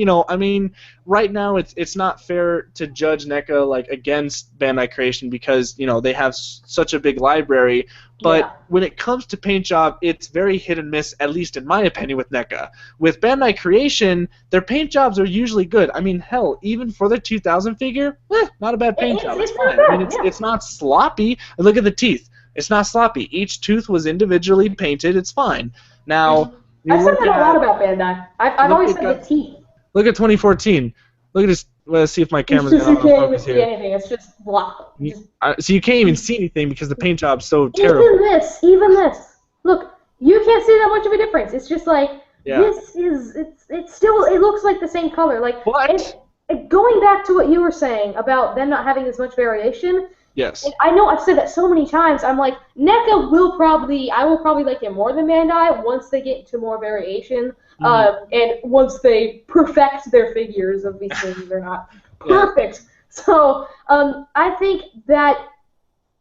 A: right now it's not fair to judge NECA like against Bandai Creation because they have such a big library, but when it comes to paint job, it's very hit and miss, at least in my opinion, with NECA. With Bandai Creation, their paint jobs are usually good. I mean, hell, even for the 2000 figure, not a bad paint job. It's fine. I mean, it's not sloppy. Look at the teeth. It's not sloppy. Each tooth was individually painted. It's fine. Now,
B: I've said that a lot about Bandai. I've always said the teeth.
A: Look at 2014. Look at this. Let's see if my camera's going to focus here.
B: You can't even see anything. It's just blah.
A: So you can't even see anything because the paint job's so terrible.
B: Even this. Look, you can't see that much of a difference. It's just like, this is, it's still, it looks like the same color. Like,
A: what?
B: Going back to what you were saying about them not having as much variation.
A: Yes.
B: And I know I've said that so many times. I'm like, NECA I will probably like it more than Bandai once they get into more variation. And once they perfect their figures. Obviously, they're not perfect. So I think that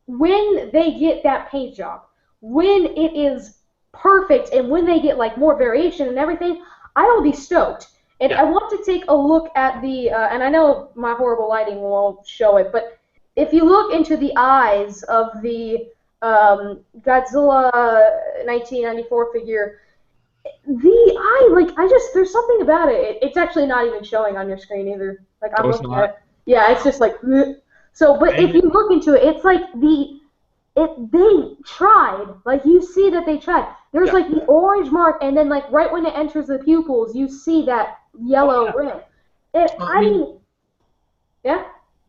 B: when they get that paint job, when it is perfect, and when they get like more variation and everything, I will be stoked. And I want to take a look at the, and I know my horrible lighting won't show it, but if you look into the eyes of the Godzilla 1994 figure, the eye, there's something about it. It's actually not even showing on your screen either. Like, I'm looking at it. Yeah, it's just like, so, but if you look into it, it's like they tried. Like, you see that they tried. There's like the orange mark, and then like right when it enters the pupils, you see that yellow rim.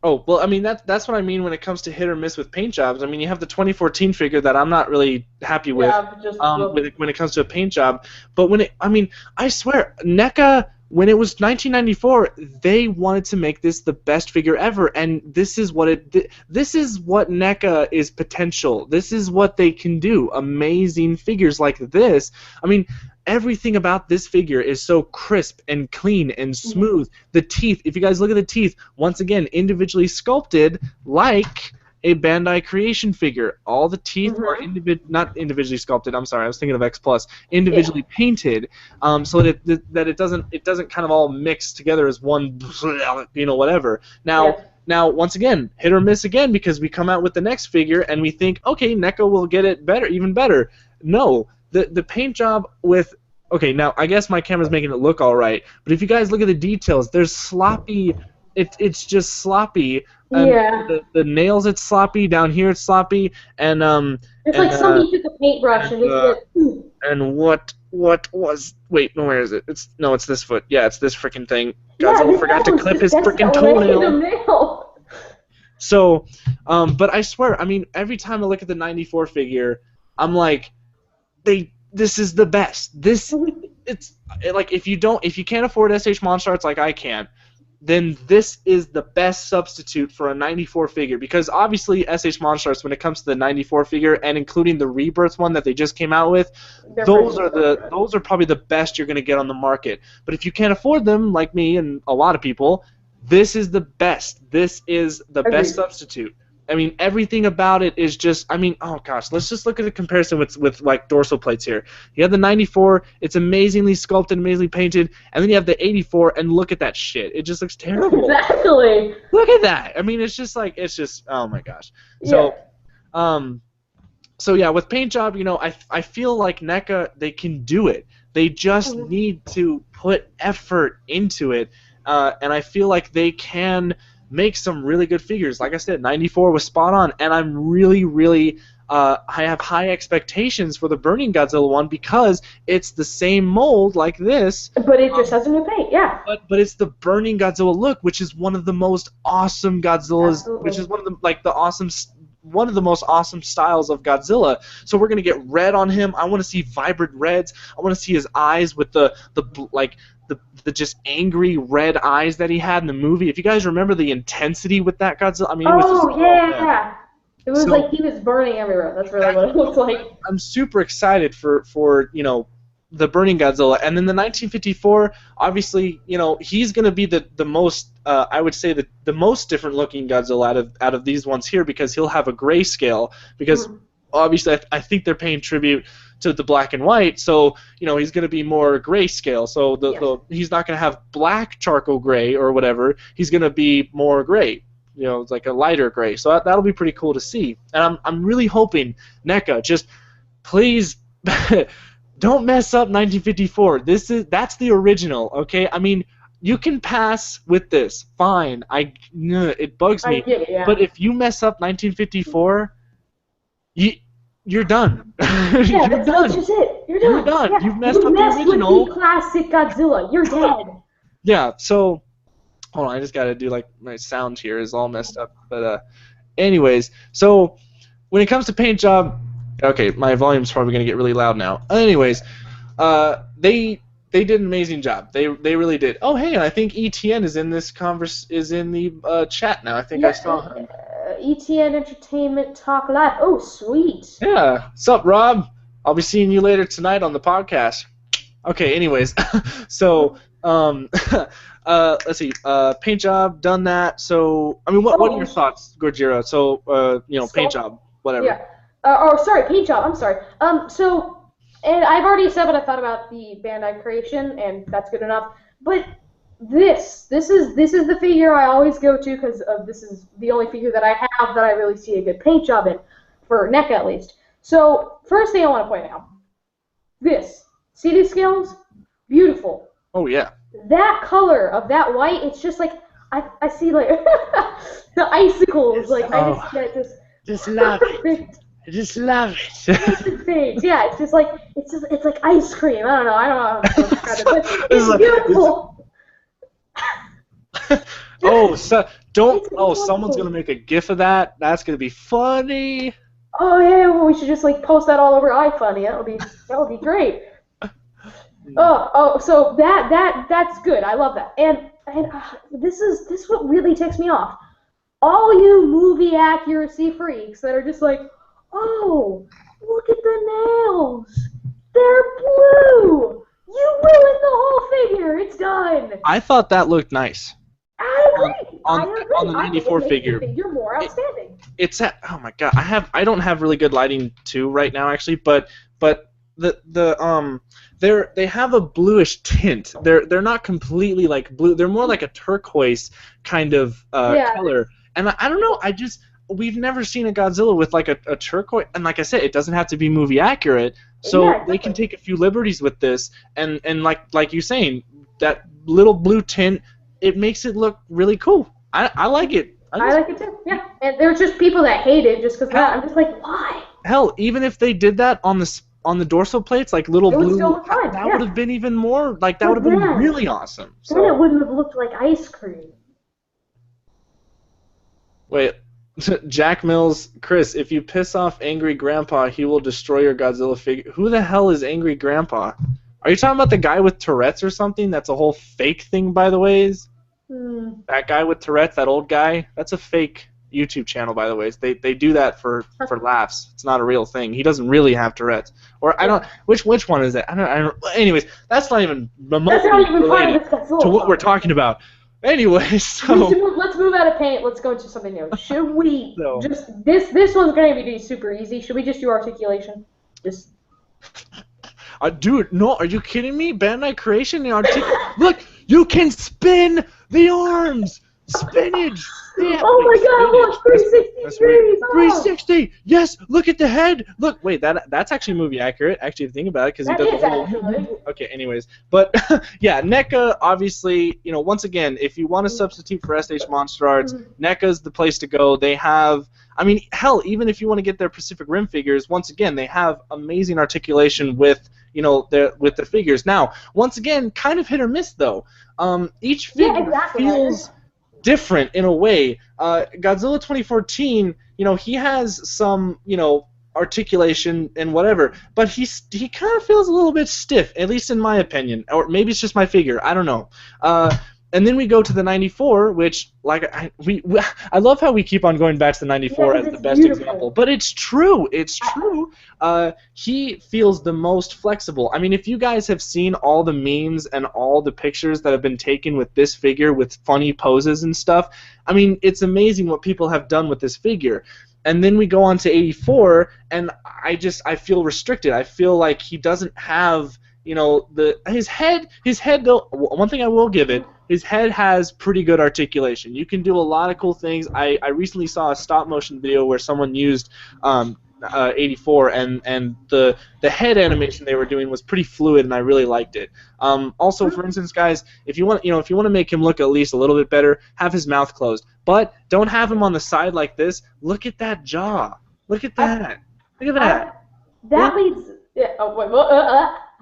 A: Oh, well, I mean, that's what I mean when it comes to hit or miss with paint jobs. I mean, you have the 2014 figure that I'm not really happy with when it comes to a paint job. But I swear, NECA, when it was 1994, they wanted to make this the best figure ever, and this is what NECA is potential. This is what they can do. Amazing figures like this. I mean, everything about this figure is so crisp and clean and smooth. The teeth, if you guys look at the teeth, once again, individually sculpted like a Bandai creation figure. All the teeth are
B: Mm-hmm.
A: not individually sculpted. I'm sorry, I was thinking of X Plus. Individually painted, so that it doesn't kind of all mix together as one, whatever.
B: Yeah.
A: Now, once again, hit or miss again, because we come out with the next figure and we think, okay, NECA will get it better, even better. No, the paint job with. Okay, now I guess my camera's making it look all right, but if you guys look at the details, there's sloppy. It's just sloppy. And
B: Yeah.
A: the nails, it's sloppy. Down here, it's sloppy. And
B: It's
A: and
B: like somebody took a paintbrush and just went.
A: and what was? Wait, no, where is it? It's this foot. Yeah, it's this freaking thing.
B: Yeah,
A: Godzilla forgot to clip his freaking toenail.
B: nail.
A: So, but I swear, I mean, every time I look at the '94 figure, I'm like, this is the best. It's like if you can't afford SH Monster Arts like I can, then this is the best substitute for a '94 figure, because obviously SH Monster Arts, when it comes to the '94 figure and including the Rebirth one that they just came out with, those are probably the best you're going to get on the market. But if you can't afford them, like me and a lot of people, this is the best. This is the best substitute. I mean, everything about it is just, I mean, oh gosh, let's just look at the comparison with like dorsal plates here. You have the '94, it's amazingly sculpted, amazingly painted, and then you have the '84, and look at that shit. It just looks terrible.
B: Exactly.
A: Look at that. I mean, it's just, oh my gosh. So, so yeah, with paint job, I feel like NECA, they can do it. They just need to put effort into it, and I feel like they can make some really good figures. Like I said, '94 was spot on, and I'm really, I have high expectations for the Burning Godzilla one, because it's the same mold like this.
B: But it just has a new paint, yeah.
A: But it's the Burning Godzilla look, which is one of the most awesome Godzillas,
B: Absolutely.
A: which is one of the most awesome styles of Godzilla. So we're gonna get red on him. I want to see vibrant reds. I want to see his eyes with the just angry red eyes that he had in the movie. If you guys remember the intensity with that Godzilla, I mean, it was just,
B: yeah. It was like he was burning everywhere. That's really what it looked like.
A: I'm super excited for the Burning Godzilla. And then the 1954, obviously, he's going to be the most, I would say, the most different looking Godzilla out of these ones here, because he'll have a grayscale, because obviously I think they're paying tribute to the black and white, so he's going to be more grayscale. So he's not going to have black charcoal gray or whatever. He's going to be more gray. It's like a lighter gray. So that'll be pretty cool to see. And I'm really hoping NECA, just please don't mess up 1954. That's the original, okay? I mean, you can pass with this, fine. It bugs me. But if you mess up 1954, you're done.
B: Yeah, that's just it. You're done.
A: Yeah. You've messed up the original.
B: With the classic Godzilla. You're dead.
A: Yeah. So, hold on. I just gotta do my sound here is all messed up. But anyways, so when it comes to paint job, okay, my volume's probably gonna get really loud now. Anyways, they did an amazing job. They really did. Oh, hey, I think ETN is in this is in the chat now. I think I saw him.
B: ETN Entertainment Talk Live. Oh, sweet.
A: Yeah. Sup, Rob? I'll be seeing you later tonight on the podcast. Okay, anyways. So, let's see. Paint job, done that. So, I mean, what are your thoughts, Gojira? So, paint job, whatever.
B: Yeah. Sorry, paint job. I'm sorry. And I've already said what I thought about the Bandai creation, and that's good enough. But this is the figure I always go to, because this is the only figure that I have that I really see a good paint job in, for NECA at least. So first thing I want to point out, see these scales? Beautiful.
A: Oh yeah.
B: That color of that white, it's just like I see like the icicles, like I
A: just love it. I just love it.
B: Yeah, it's like ice cream. I don't know how to describe it, but it's beautiful.
A: Someone's gonna make a GIF of that. That's gonna be funny.
B: Oh yeah, well, we should just post that all over iFunny. That would be great. So that's good. I love that. And this is what really ticks me off. All you movie accuracy freaks that are just like, oh, look at the nails. They're blue. You ruined the whole figure. It's done.
A: I thought that looked nice.
B: I agree.
A: On the '94 figure.
B: You're more outstanding.
A: it's at, oh my god, I don't have really good lighting too right now actually, but they have a bluish tint. They're not completely like blue. They're more like a turquoise kind of color. And I don't know. We've never seen a Godzilla with like a turquoise. And like I said, it doesn't have to be movie accurate. So they can take a few liberties with this. And like you're saying, that little blue tint, it makes it look really cool. I like it.
B: I like it too. Yeah. And there's just people that hate it just because I'm just like, why?
A: Hell, even if they did that on the dorsal plates, like little blue, that would have been even more, like, that would have been really awesome. So.
B: Then it wouldn't have looked like ice cream.
A: Wait, Jack Mills, Chris, if you piss off Angry Grandpa, he will destroy your Godzilla figure. Who the hell is Angry Grandpa? Are you talking about the guy with Tourette's or something? That's a whole fake thing, by the way. That guy with Tourette's, that old guy, that's a fake YouTube channel, by the way. They do that for laughs. It's not a real thing. He doesn't really have Tourette's. Or I don't. Which one is it? I don't. Anyways, that's not even remotely related to what we're talking about. Anyways, so
B: let's move out of paint. Let's go into something new. Should we just this one's going to be super easy. Should we just do articulation? Just.
A: Dude, no, are you kidding me? Bandai Creation, look, you can spin the arms. Spinach! Yeah,
B: oh my god, look, 360 degrees!
A: 360! Yes, look at the head! Look, wait, that's actually movie accurate, actually, if you think about it, because he does
B: actually.
A: Okay, anyways. But, yeah, NECA, obviously, once again, if you want to substitute for SH Monster Arts, NECA's the place to go. They have, I mean, hell, even if you want to get their Pacific Rim figures, once again, they have amazing articulation with, with the figures. Now, once again, kind of hit or miss, though. Each figure feels different in a way. Godzilla 2014, he has some, articulation and whatever, but he kind of feels a little bit stiff, at least in my opinion, or maybe it's just my figure. I don't know. And then we go to the 94, which, like, I love how we keep on going back to the 94 as the best example, but it's true. It's true. He feels the most flexible. I mean, if you guys have seen all the memes and all the pictures that have been taken with this figure with funny poses and stuff, I mean, it's amazing what people have done with this figure. And then we go on to 84, and I feel restricted. I feel like he doesn't have, his head though. One thing I will give it, his head has pretty good articulation. You can do a lot of cool things. I recently saw a stop motion video where someone used 84, and the head animation they were doing was pretty fluid, and I really liked it. Also, for instance, guys, if you want to make him look at least a little bit better, have his mouth closed, but don't have him on the side like this. Look at that jaw. Look at that. Look at that.
B: That leads. Yeah. Oh wait.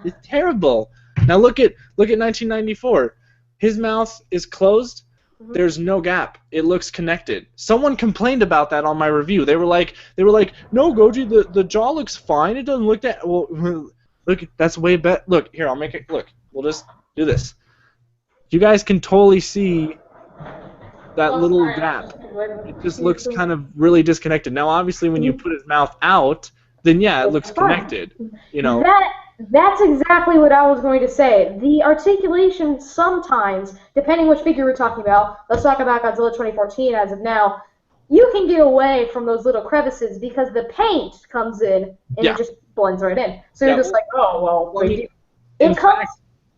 A: It's terrible. Now look at 1994. His mouth is closed. There's no gap. It looks connected. Someone complained about that on my review. They were like, no, Goji, the jaw looks fine. It doesn't look that well. Look, that's way better. Look here, I'll make it. Look, we'll just do this. You guys can totally see that little gap. It just looks kind of really disconnected. Now, obviously, when you put his mouth out, then yeah, it looks connected.
B: That's exactly what I was going to say. The articulation sometimes, depending which figure we're talking about, let's talk about Godzilla 2014 as of now, you can get away from those little crevices because the paint comes in and it just blends right in. So you're just like, oh, well, it comes,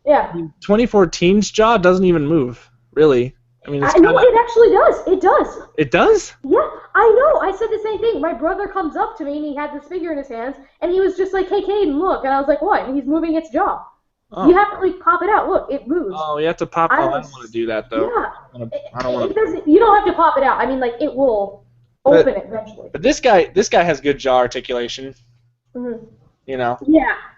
B: yeah.
A: 2014's jaw doesn't even move, really. I mean, it's
B: no, it actually does. It does.
A: It does?
B: Yeah, I know. I said the same thing. My brother comes up to me, and he had this figure in his hands, and he was just like, hey, Caden, look. And I was like, what? And he's moving its jaw. Oh. You have to, like, pop it out. Look, it moves.
A: Oh, you have to pop it out. I don't want to do that, though.
B: Yeah. I don't want to. You don't have to pop it out. I mean, like, it will open it eventually.
A: But this guy has good jaw articulation.
B: Mm-hmm.
A: Yeah.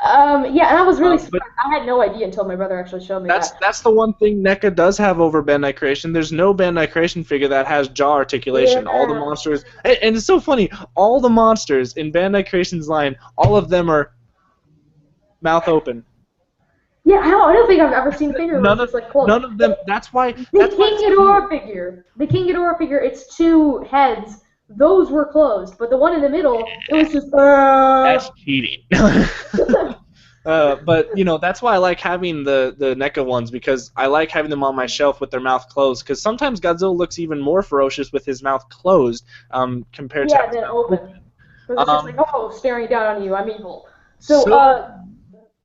B: And I was really surprised. I had no idea until my brother actually showed me that.
A: That's the one thing NECA does have over Bandai Creation. There's no Bandai Creation figure that has jaw articulation. Yeah. All the monsters, and it's so funny, all the monsters in Bandai Creation's line, all of them are mouth open.
B: Yeah, I don't think I've ever seen a figure where it's just like closed.
A: None of them. That's why.
B: The King Ghidorah figure, it's two heads. Those were closed, but the one in the middle, it was just.
A: That's cheating. But you know, that's why I like having the NECA ones, because I like having them on my shelf with their mouth closed. Because sometimes Godzilla looks even more ferocious with his mouth closed, compared to
B: Yeah,
A: his
B: then
A: mouth
B: open.
A: open.
B: Because it's just like,
A: Um,
B: oh, staring down on you, I'm evil. So,
A: so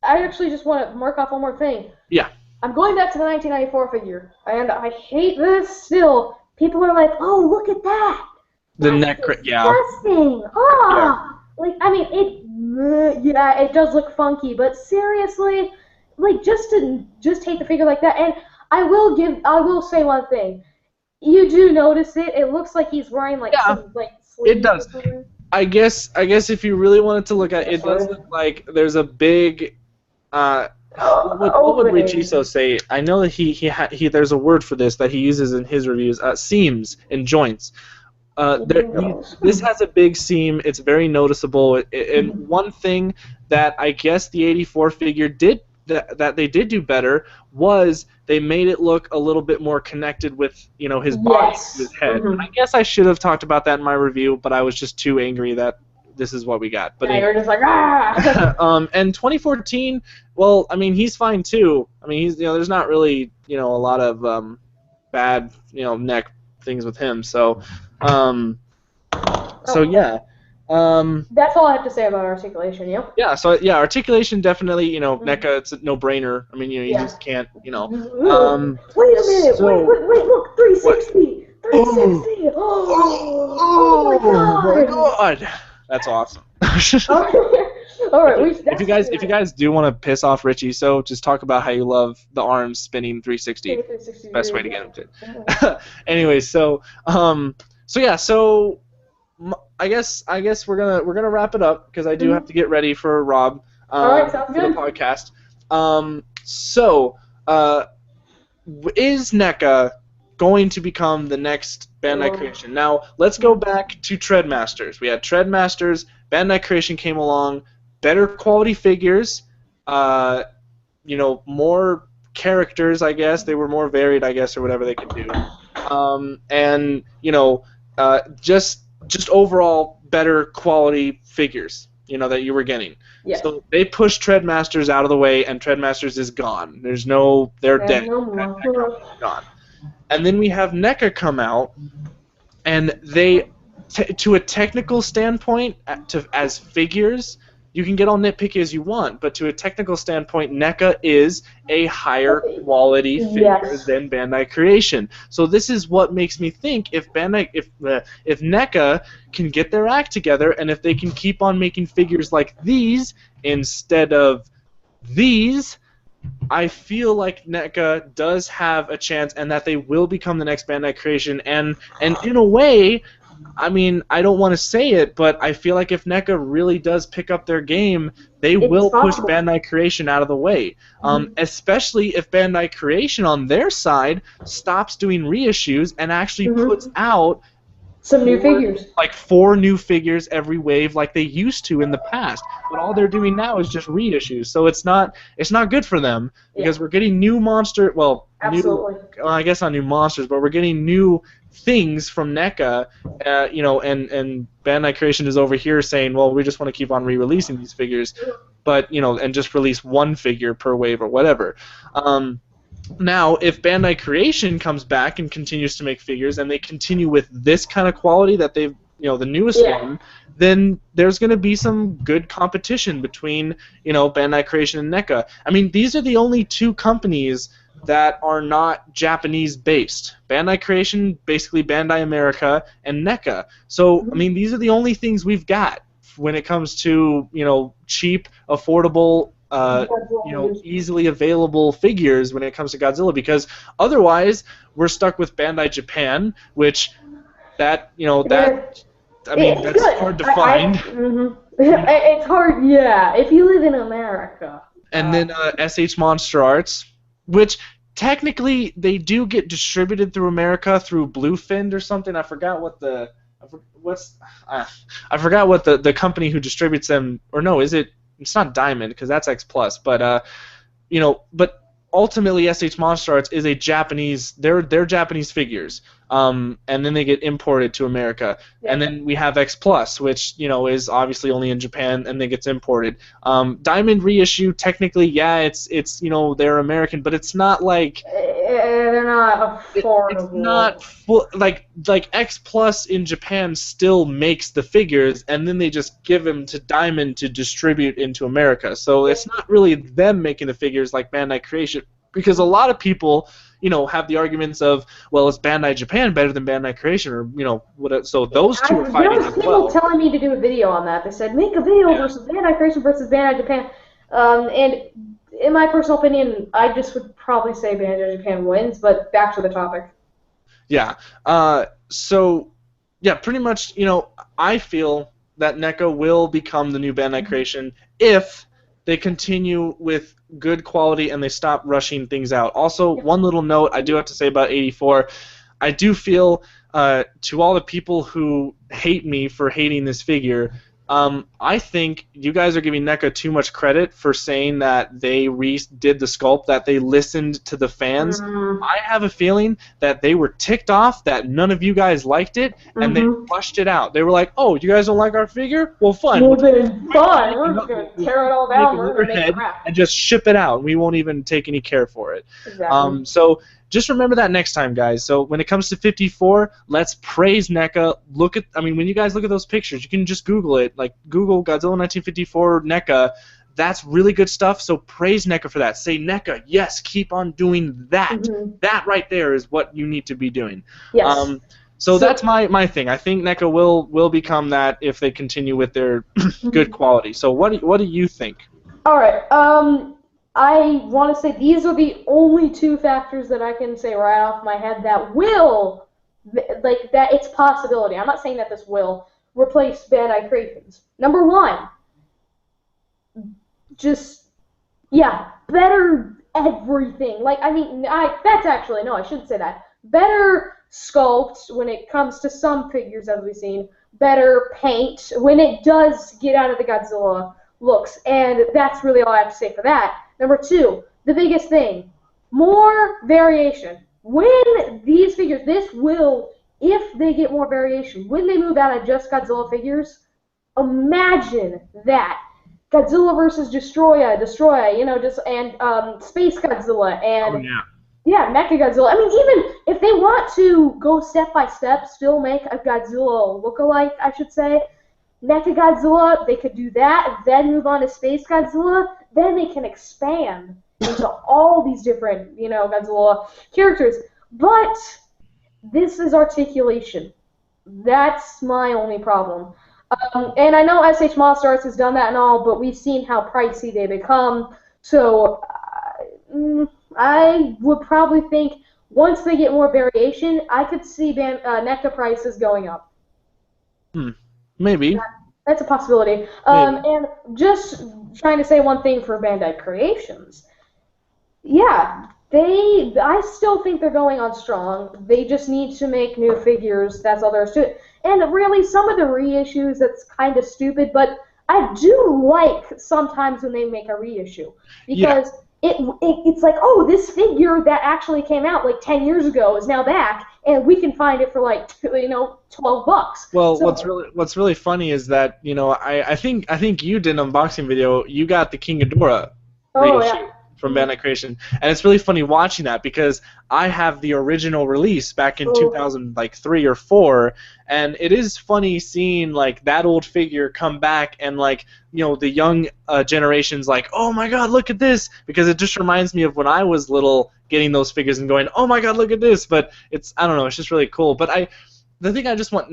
B: I actually just want to mark off one more thing.
A: yeah,
B: I'm going back to the 1994 figure, and I hate this still. People are like, oh, look at that.
A: the
B: That's
A: neck, yeah,
B: disgusting.
A: yeah.
B: Ah, like, I mean, yeah, it does look funky, but seriously, like, just hate the figure like that. And I will say one thing. You do notice it. It looks like he's wearing like
A: Yeah,
B: some like
A: it
B: sleeves or
A: does.
B: something.
A: I guess if you really wanted to look at it,
B: Yeah,
A: it does
B: sorry.
A: look like there's a big. Uh, what would
B: Opening.
A: Richiso say? I know that he there's a word for this that he uses in his reviews. Seams and joints.
B: Windows.
A: This has a big seam. It's very noticeable. And one thing that I guess the '84 figure did that they did do better was they made it look a little bit more connected with, you know, his body,
B: Yes.
A: his head. And I guess I should have talked about that in my review, but I was just too angry that this is what we got. But
B: Yeah,
A: anyway.
B: you're just like, ah!
A: And 2014, well, I mean, he's fine too. I mean, he's, you know, there's not really, you know, a lot of bad, you know, neck things with him. So, yeah.
B: That's all I have to say about articulation, yeah?
A: Yeah, so yeah, articulation definitely, you know, NECA, it's a no-brainer. I mean, you know, you
B: Yeah.
A: just can't, you know.
B: Wait a minute!
A: So,
B: wait, look! 360! 360! Oh my god!
A: God, that's awesome.
B: Alright,
A: if you guys do want to piss off Richie, so just talk about how you love the arms spinning 360.
B: 360
A: Best way to get him to. Anyway, so yeah, so I guess we're gonna wrap it up because I do have to get ready for Rob
B: Alright, sounds
A: for the
B: good.
A: podcast. Is NECA going to become the next Bandai Creation? Now, let's go back to Treadmasters. We had Treadmasters, Bandai Creation came along, better quality figures, you know, more characters, I guess. They were more varied, I guess, or whatever they could do. And, you know, just overall better quality figures, you know, that you were getting.
B: Yeah.
A: So they pushed Treadmasters out of the way, and Treadmasters is gone. They're dead.
B: No more.
A: Gone. And then we have NECA come out, and they, to a technical standpoint, as figures, you can get all nitpicky as you want, but to a technical standpoint, NECA is a higher quality figure than Bandai Creation. So this is what makes me think if NECA can get their act together, and if they can keep on making figures like these instead of these, I feel like NECA does have a chance, and that they will become the next Bandai Creation. And in a way, I mean, I don't want to say it, but I feel like if NECA really does pick up their game, they will push Bandai Creation out of the way. Especially if Bandai Creation on their side stops doing reissues and actually puts out
B: some new figures.
A: Like 4 new figures every wave like they used to in the past. But all they're doing now is just reissues. So it's not good for them because we're getting new monster, I guess not new monsters, but we're getting new things from NECA, you know, and Bandai Creation is over here saying, well, we just want to keep on re-releasing these figures, but, you know, and just release 1 figure per wave or whatever. Now, if Bandai Creation comes back and continues to make figures, and they continue with this kind of quality that they've, you know, the newest one, then there's going to be some good competition between, you know, Bandai Creation and NECA. I mean, these are the only 2 companies that are not Japanese-based. Bandai Creation, basically Bandai America, and NECA. So, I mean, these are the only things we've got when it comes to, you know, cheap, affordable, you know, easily available figures when it comes to Godzilla, because otherwise we're stuck with Bandai Japan, which that, you know, that, I mean, that's hard to find.
B: It's hard, yeah, if you live in America.
A: And then SH Monster Arts, which technically they do get distributed through America through Bluefin or something. I forgot what the company who distributes them, or no, is it? It's not Diamond because that's X Plus, but you know, but ultimately SH Monster Arts is a Japanese, they're Japanese figures, and then they get imported to America.
B: Yeah.
A: And then we have X Plus, which is obviously only in Japan, and then gets imported. Diamond reissue, technically, yeah, it's they're American, but it's not like
B: they're not affordable.
A: It's not full, like X Plus in Japan still makes the figures, and then they just give them to Diamond to distribute into America. So it's not really them making the figures like Bandai Creation, because a lot of people, have the arguments of, well, is Bandai Japan better than Bandai Creation, or what? So those two are fighting as well.
B: There was people telling me to do a video on that. They said make a video versus Bandai Creation versus Bandai Japan, and in my personal opinion, I just would probably say Bandai Japan wins. But back to the topic.
A: Yeah. So yeah, pretty much. I feel that NECA will become the new Bandai Creation if they continue with good quality and they stop rushing things out. Also, one little note I do have to say about 84. I do feel, to all the people who hate me for hating this figure, I think you guys are giving NECA too much credit for saying that they redid the sculpt, that they listened to the fans. I have a feeling that they were ticked off that none of you guys liked it, and they rushed it out. They were like, oh, you guys don't like our figure? Well, fine.
B: Well, then fine. We're just going to tear it all down. We're going to make it crap.
A: And just ship it out. We won't even take any care for it.
B: Exactly.
A: So just remember that next time, guys. So when it comes to 54, let's praise NECA. When you guys look at those pictures, you can just Google it. Like, Google Godzilla 1954 NECA. That's really good stuff, so praise NECA for that. Say, NECA, yes, keep on doing that. That right there is what you need to be doing.
B: Yes.
A: So that's my thing. I think NECA will become that if they continue with their good quality. So what do you think?
B: All right. I want to say these are the only two factors that I can say right off my head that will, that it's possibility. I'm not saying that this will replace Bandai Creations. Number one, better everything. That's actually, no, I shouldn't say that. Better sculpt when it comes to some figures, as we've seen. Better paint when it does get out of the Godzilla looks, and that's really all I have to say for that. Number two, the biggest thing, more variation. When these figures, if they get more variation, when they move out of just Godzilla figures, imagine that. Godzilla versus Destroya, and Space Godzilla, and Mecha Godzilla. Even if they want to go step by step, still make a Godzilla look-alike, I should say, Mecha Godzilla, they could do that, then move on to Space Godzilla, then they can expand into all these different, Godzilla characters. But this is articulation. That's my only problem. And I know SH Monster Arts has done that and all, but we've seen how pricey they become. So I would probably think once they get more variation, I could see NECA prices going up.
A: Maybe.
B: That's a possibility. And just trying to say one thing for Bandai Creations. Yeah, I still think they're going on strong. They just need to make new figures. That's all there is to it. And really, some of the reissues, that's kind of stupid, but I do like sometimes when they make a reissue. Because it's like, oh, this figure that actually came out like 10 years ago is now back, and we can find it for like $12.
A: Well, so, what's really funny is that I think you did an unboxing video. You got the King Ghidorah reissue from Bandai Creation, and it's really funny watching that because I have the original release back in 2003 or 4, and it is funny seeing like that old figure come back and the young generations like, oh my God, look at this, because it just reminds me of when I was little getting those figures and going, oh my God, look at this. But I don't know, it's just really cool. But the thing I just want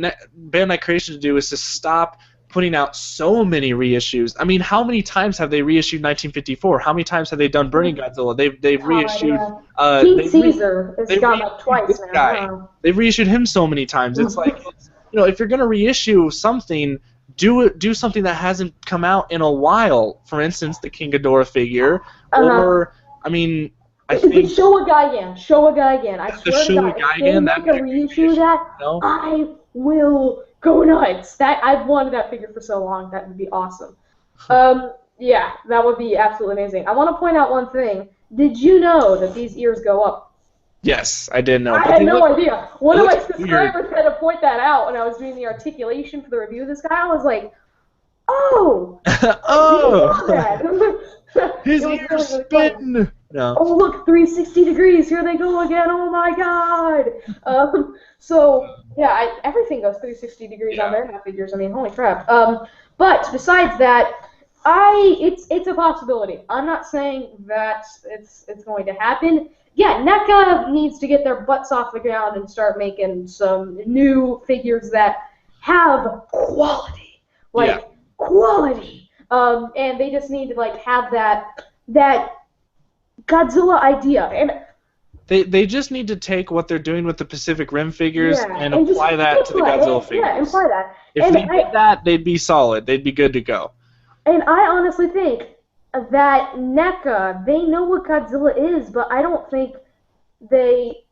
A: Bandai Creation to do is to stop putting out so many reissues. How many times have they reissued 1954? How many times have they done Burning Godzilla? They've reissued
B: King Caesar. It's gone like twice now.
A: They've reissued him so many times. It's like, if you're gonna reissue something, do something that hasn't come out in a while. For instance, the King Ghidorah figure, or I think
B: show a guy again. I swear to God, if they make a reissue that, I will go nuts. I've wanted that figure for so long. That would be awesome. Yeah, that would be absolutely amazing. I want to point out one thing. Did you know that these ears go up?
A: Yes, I did know.
B: I
A: But
B: had
A: they
B: no
A: look,
B: idea. One
A: it
B: of my
A: looks weird.
B: subscribers had to point that out when I was doing the articulation for the review of this guy. I was like, oh, I didn't know
A: Oh,
B: that.
A: his
B: It was
A: ears
B: really, really funny.
A: spin. No.
B: Oh, look, 360 degrees. Here they go again. Oh, my God. Yeah, everything goes 360 degrees on
A: Yeah.
B: their figures. I mean, holy crap. But besides that, it's a possibility. I'm not saying that it's going to happen. Yeah, NECA needs to get their butts off the ground and start making some new figures that have quality,
A: Yeah.
B: like quality. And they just need to like have that Godzilla idea. And
A: They just need to take what they're doing with the Pacific Rim figures
B: yeah,
A: and
B: and just
A: apply that to the Godzilla figures.
B: yeah, imply that.
A: If
B: And
A: they did that, they'd be solid. They'd be good to go.
B: And I honestly think that NECA, they know what Godzilla is, but I don't think they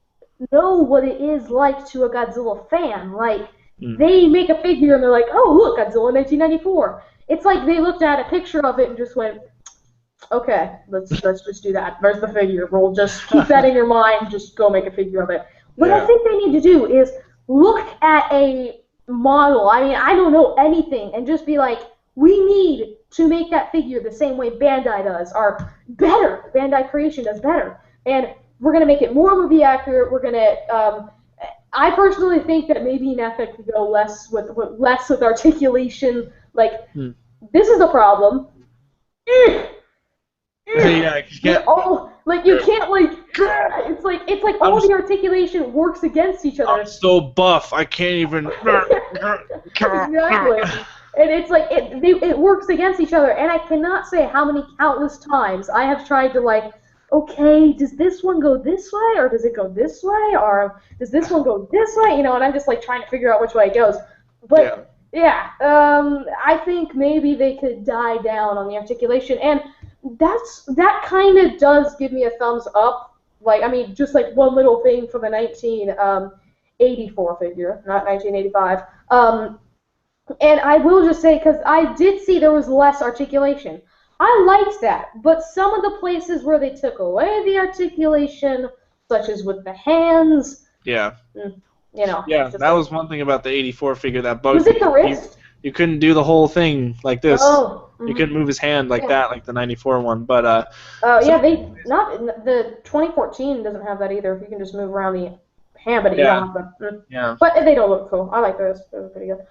B: know what it is like to a Godzilla fan. Like, they make a figure and they're like, oh, look, Godzilla 1994. It's like they looked at a picture of it and just went, okay, let's just do that. There's the figure. We'll just keep that in your mind. Just go make a figure of it. What I think they need to do is look at a model. I mean, I don't know anything, and just be like, we need to make that figure the same way Bandai does, or better. Bandai Creation does better, and we're gonna make it more movie accurate. We're gonna. I personally think that maybe NECA could go less with articulation. Like, this is a problem.
A: Yeah,
B: You can't it's like all the articulation works against each other.
A: I'm so buff, I can't even.
B: Exactly. And it's like it works against each other, and I cannot say how many countless times I have tried to like, okay, does this one go this way, or does it go this way, or does this one go this way? And I'm just like trying to figure out which way it goes. But I think maybe they could die down on the articulation, and that kind of does give me a thumbs up. Like, I mean, just like one little thing for the 1984 figure, not 1985. And I will just say, because I did see there was less articulation. I liked that, but some of the places where they took away the articulation, such as with the hands,
A: Yeah,
B: that
A: was one thing about the 84 figure that bugged
B: me. Was it the wrist?
A: You couldn't do the whole thing like this.
B: Oh.
A: You couldn't move his hand like that, like the 94 one. But
B: the 2014 doesn't have that either. You can just move around the hand, but you don't have the. But they don't look cool. I like those. Those are pretty good.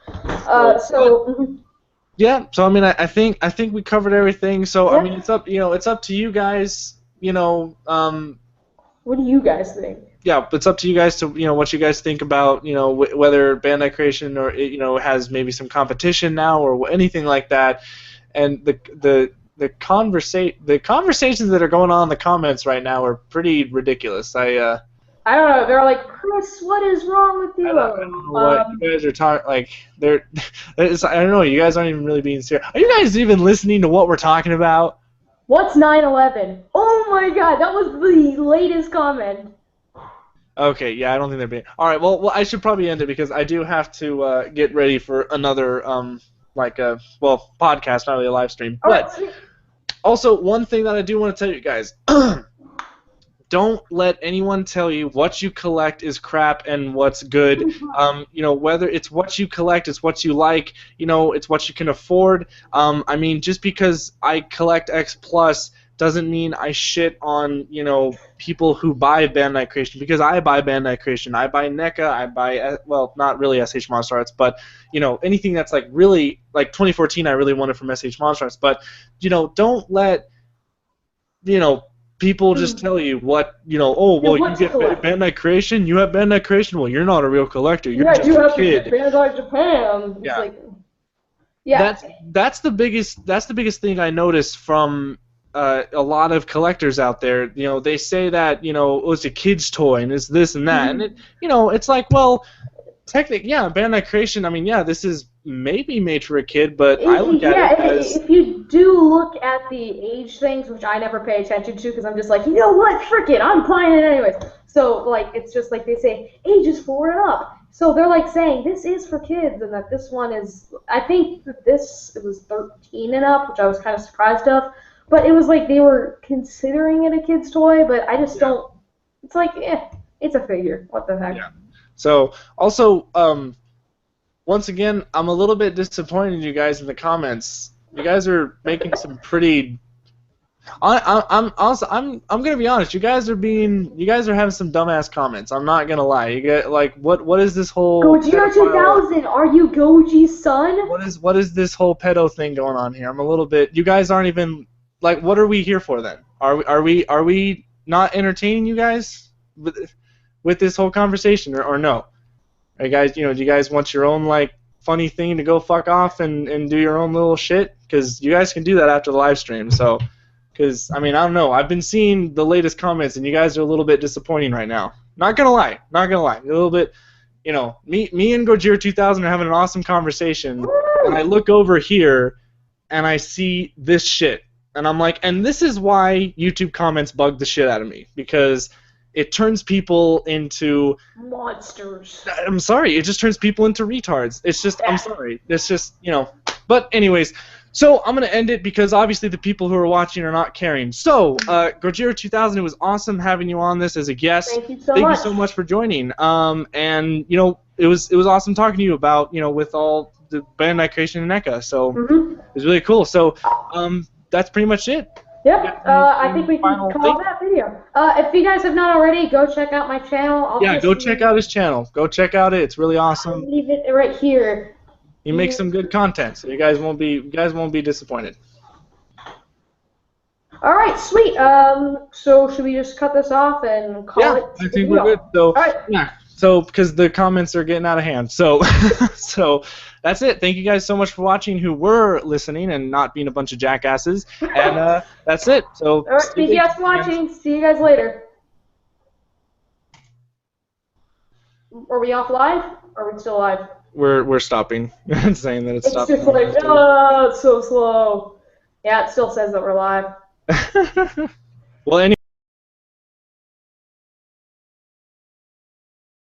A: Yeah. So I mean, I think we covered everything. So I mean, it's up to you guys.
B: What do you guys think?
A: Yeah, it's up to you guys to what you guys think about whether Bandai Creation or has maybe some competition now or anything like that, and the conversations that are going on in the comments right now are pretty ridiculous. I
B: don't know. They're like, Chris, what is wrong with you?
A: I don't know what you guys are talking. Like, I don't know. You guys aren't even really being serious. Are you guys even listening to what we're talking about?
B: What's 9/11? Oh my God, that was the latest comment.
A: Okay, yeah, I don't think they're being. All right, well, I should probably end it because I do have to get ready for another podcast, not really a live stream. But also, one thing that I do want to tell you guys. Don't let anyone tell you what you collect is crap and what's good. Whether it's what you collect, it's what you like, it's what you can afford. I mean, just because I collect X Plus doesn't mean I shit on, people who buy Bandai Creation, because I buy Bandai Creation. I buy NECA, I buy, not really SH Monster Arts, but, anything that's like really, like 2014 I really wanted from SH Monster Arts, but, don't let, people just tell you what, you get Bandai Creation, you have Bandai Creation, well, you're not a real collector, you're just a kid.
B: Bandai Japan.
A: That's the biggest thing I noticed from a lot of collectors out there. They say that, it's a kid's toy and it's this and that, and it, it's like, well, technically, Bandai Creation, I mean, this is maybe made for a kid, but I look at it as...
B: if you do look at the age things, which I never pay attention to because I'm just like, you know what, frick it, I'm buying it anyways. So, like, it's just like they say, ages 4 and up. So they're like saying, this is for kids, and that this one is, I think that it was 13 and up, which I was kind of surprised of. but it was like they were considering it a kid's toy, but I just don't. It's like, it's a figure. What the heck?
A: Yeah. So also, once again, I'm a little bit disappointed in you guys in the comments. You guys are making some pretty. I'm gonna be honest. You guys are having some dumbass comments. I'm not gonna lie. You get like what is this whole
B: Gojira2000? Are you Goji's son?
A: What is this whole pedo thing going on here? I'm a little bit. You guys aren't even like. What are we here for then? Are we not entertaining you guys with this whole conversation or no? Are you guys do you guys want your own like funny thing to go fuck off and do your own little shit? Because you guys can do that after the live stream. So. Because, I mean, I don't know. I've been seeing the latest comments, and you guys are a little bit disappointing right now. Not going to lie. Not going to lie. A little bit, me and Gojira2000 are having an awesome conversation, and I look over here, and I see this shit. And I'm like, and this is why YouTube comments bug the shit out of me. Because it turns people into...
B: monsters.
A: I'm sorry. It just turns people into retards. It's just, I'm sorry. It's just, But anyways... So I'm going to end it because obviously the people who are watching are not caring. So, Gojira2000, it was awesome having you on this as a guest.
B: Thank you so much
A: for joining. And it was awesome talking to you about with all the Bandai creation and NECA. So it was really cool. So that's pretty much it.
B: Yep. I think we can call that video. If you guys have not already, go check out my channel.
A: Go check out his channel. Go check out it. It's really awesome.
B: I'll leave it right here.
A: He makes some good content, so you guys won't be disappointed.
B: All right, sweet. So should we just cut this off and call it?
A: Yeah, I think we're good. So
B: all right.
A: Yeah. So because the comments are getting out of hand. So so that's it. Thank you guys so much for watching. Who were listening and not being a bunch of jackasses. And that's it. So.
B: All right. Thank you guys for watching. See you guys later. Are we off live? Or are we still live?
A: We're stopping. It's saying that it's stopping.
B: It's just like, oh, it's so slow. Yeah, it still says that we're live.
A: Well, anyway.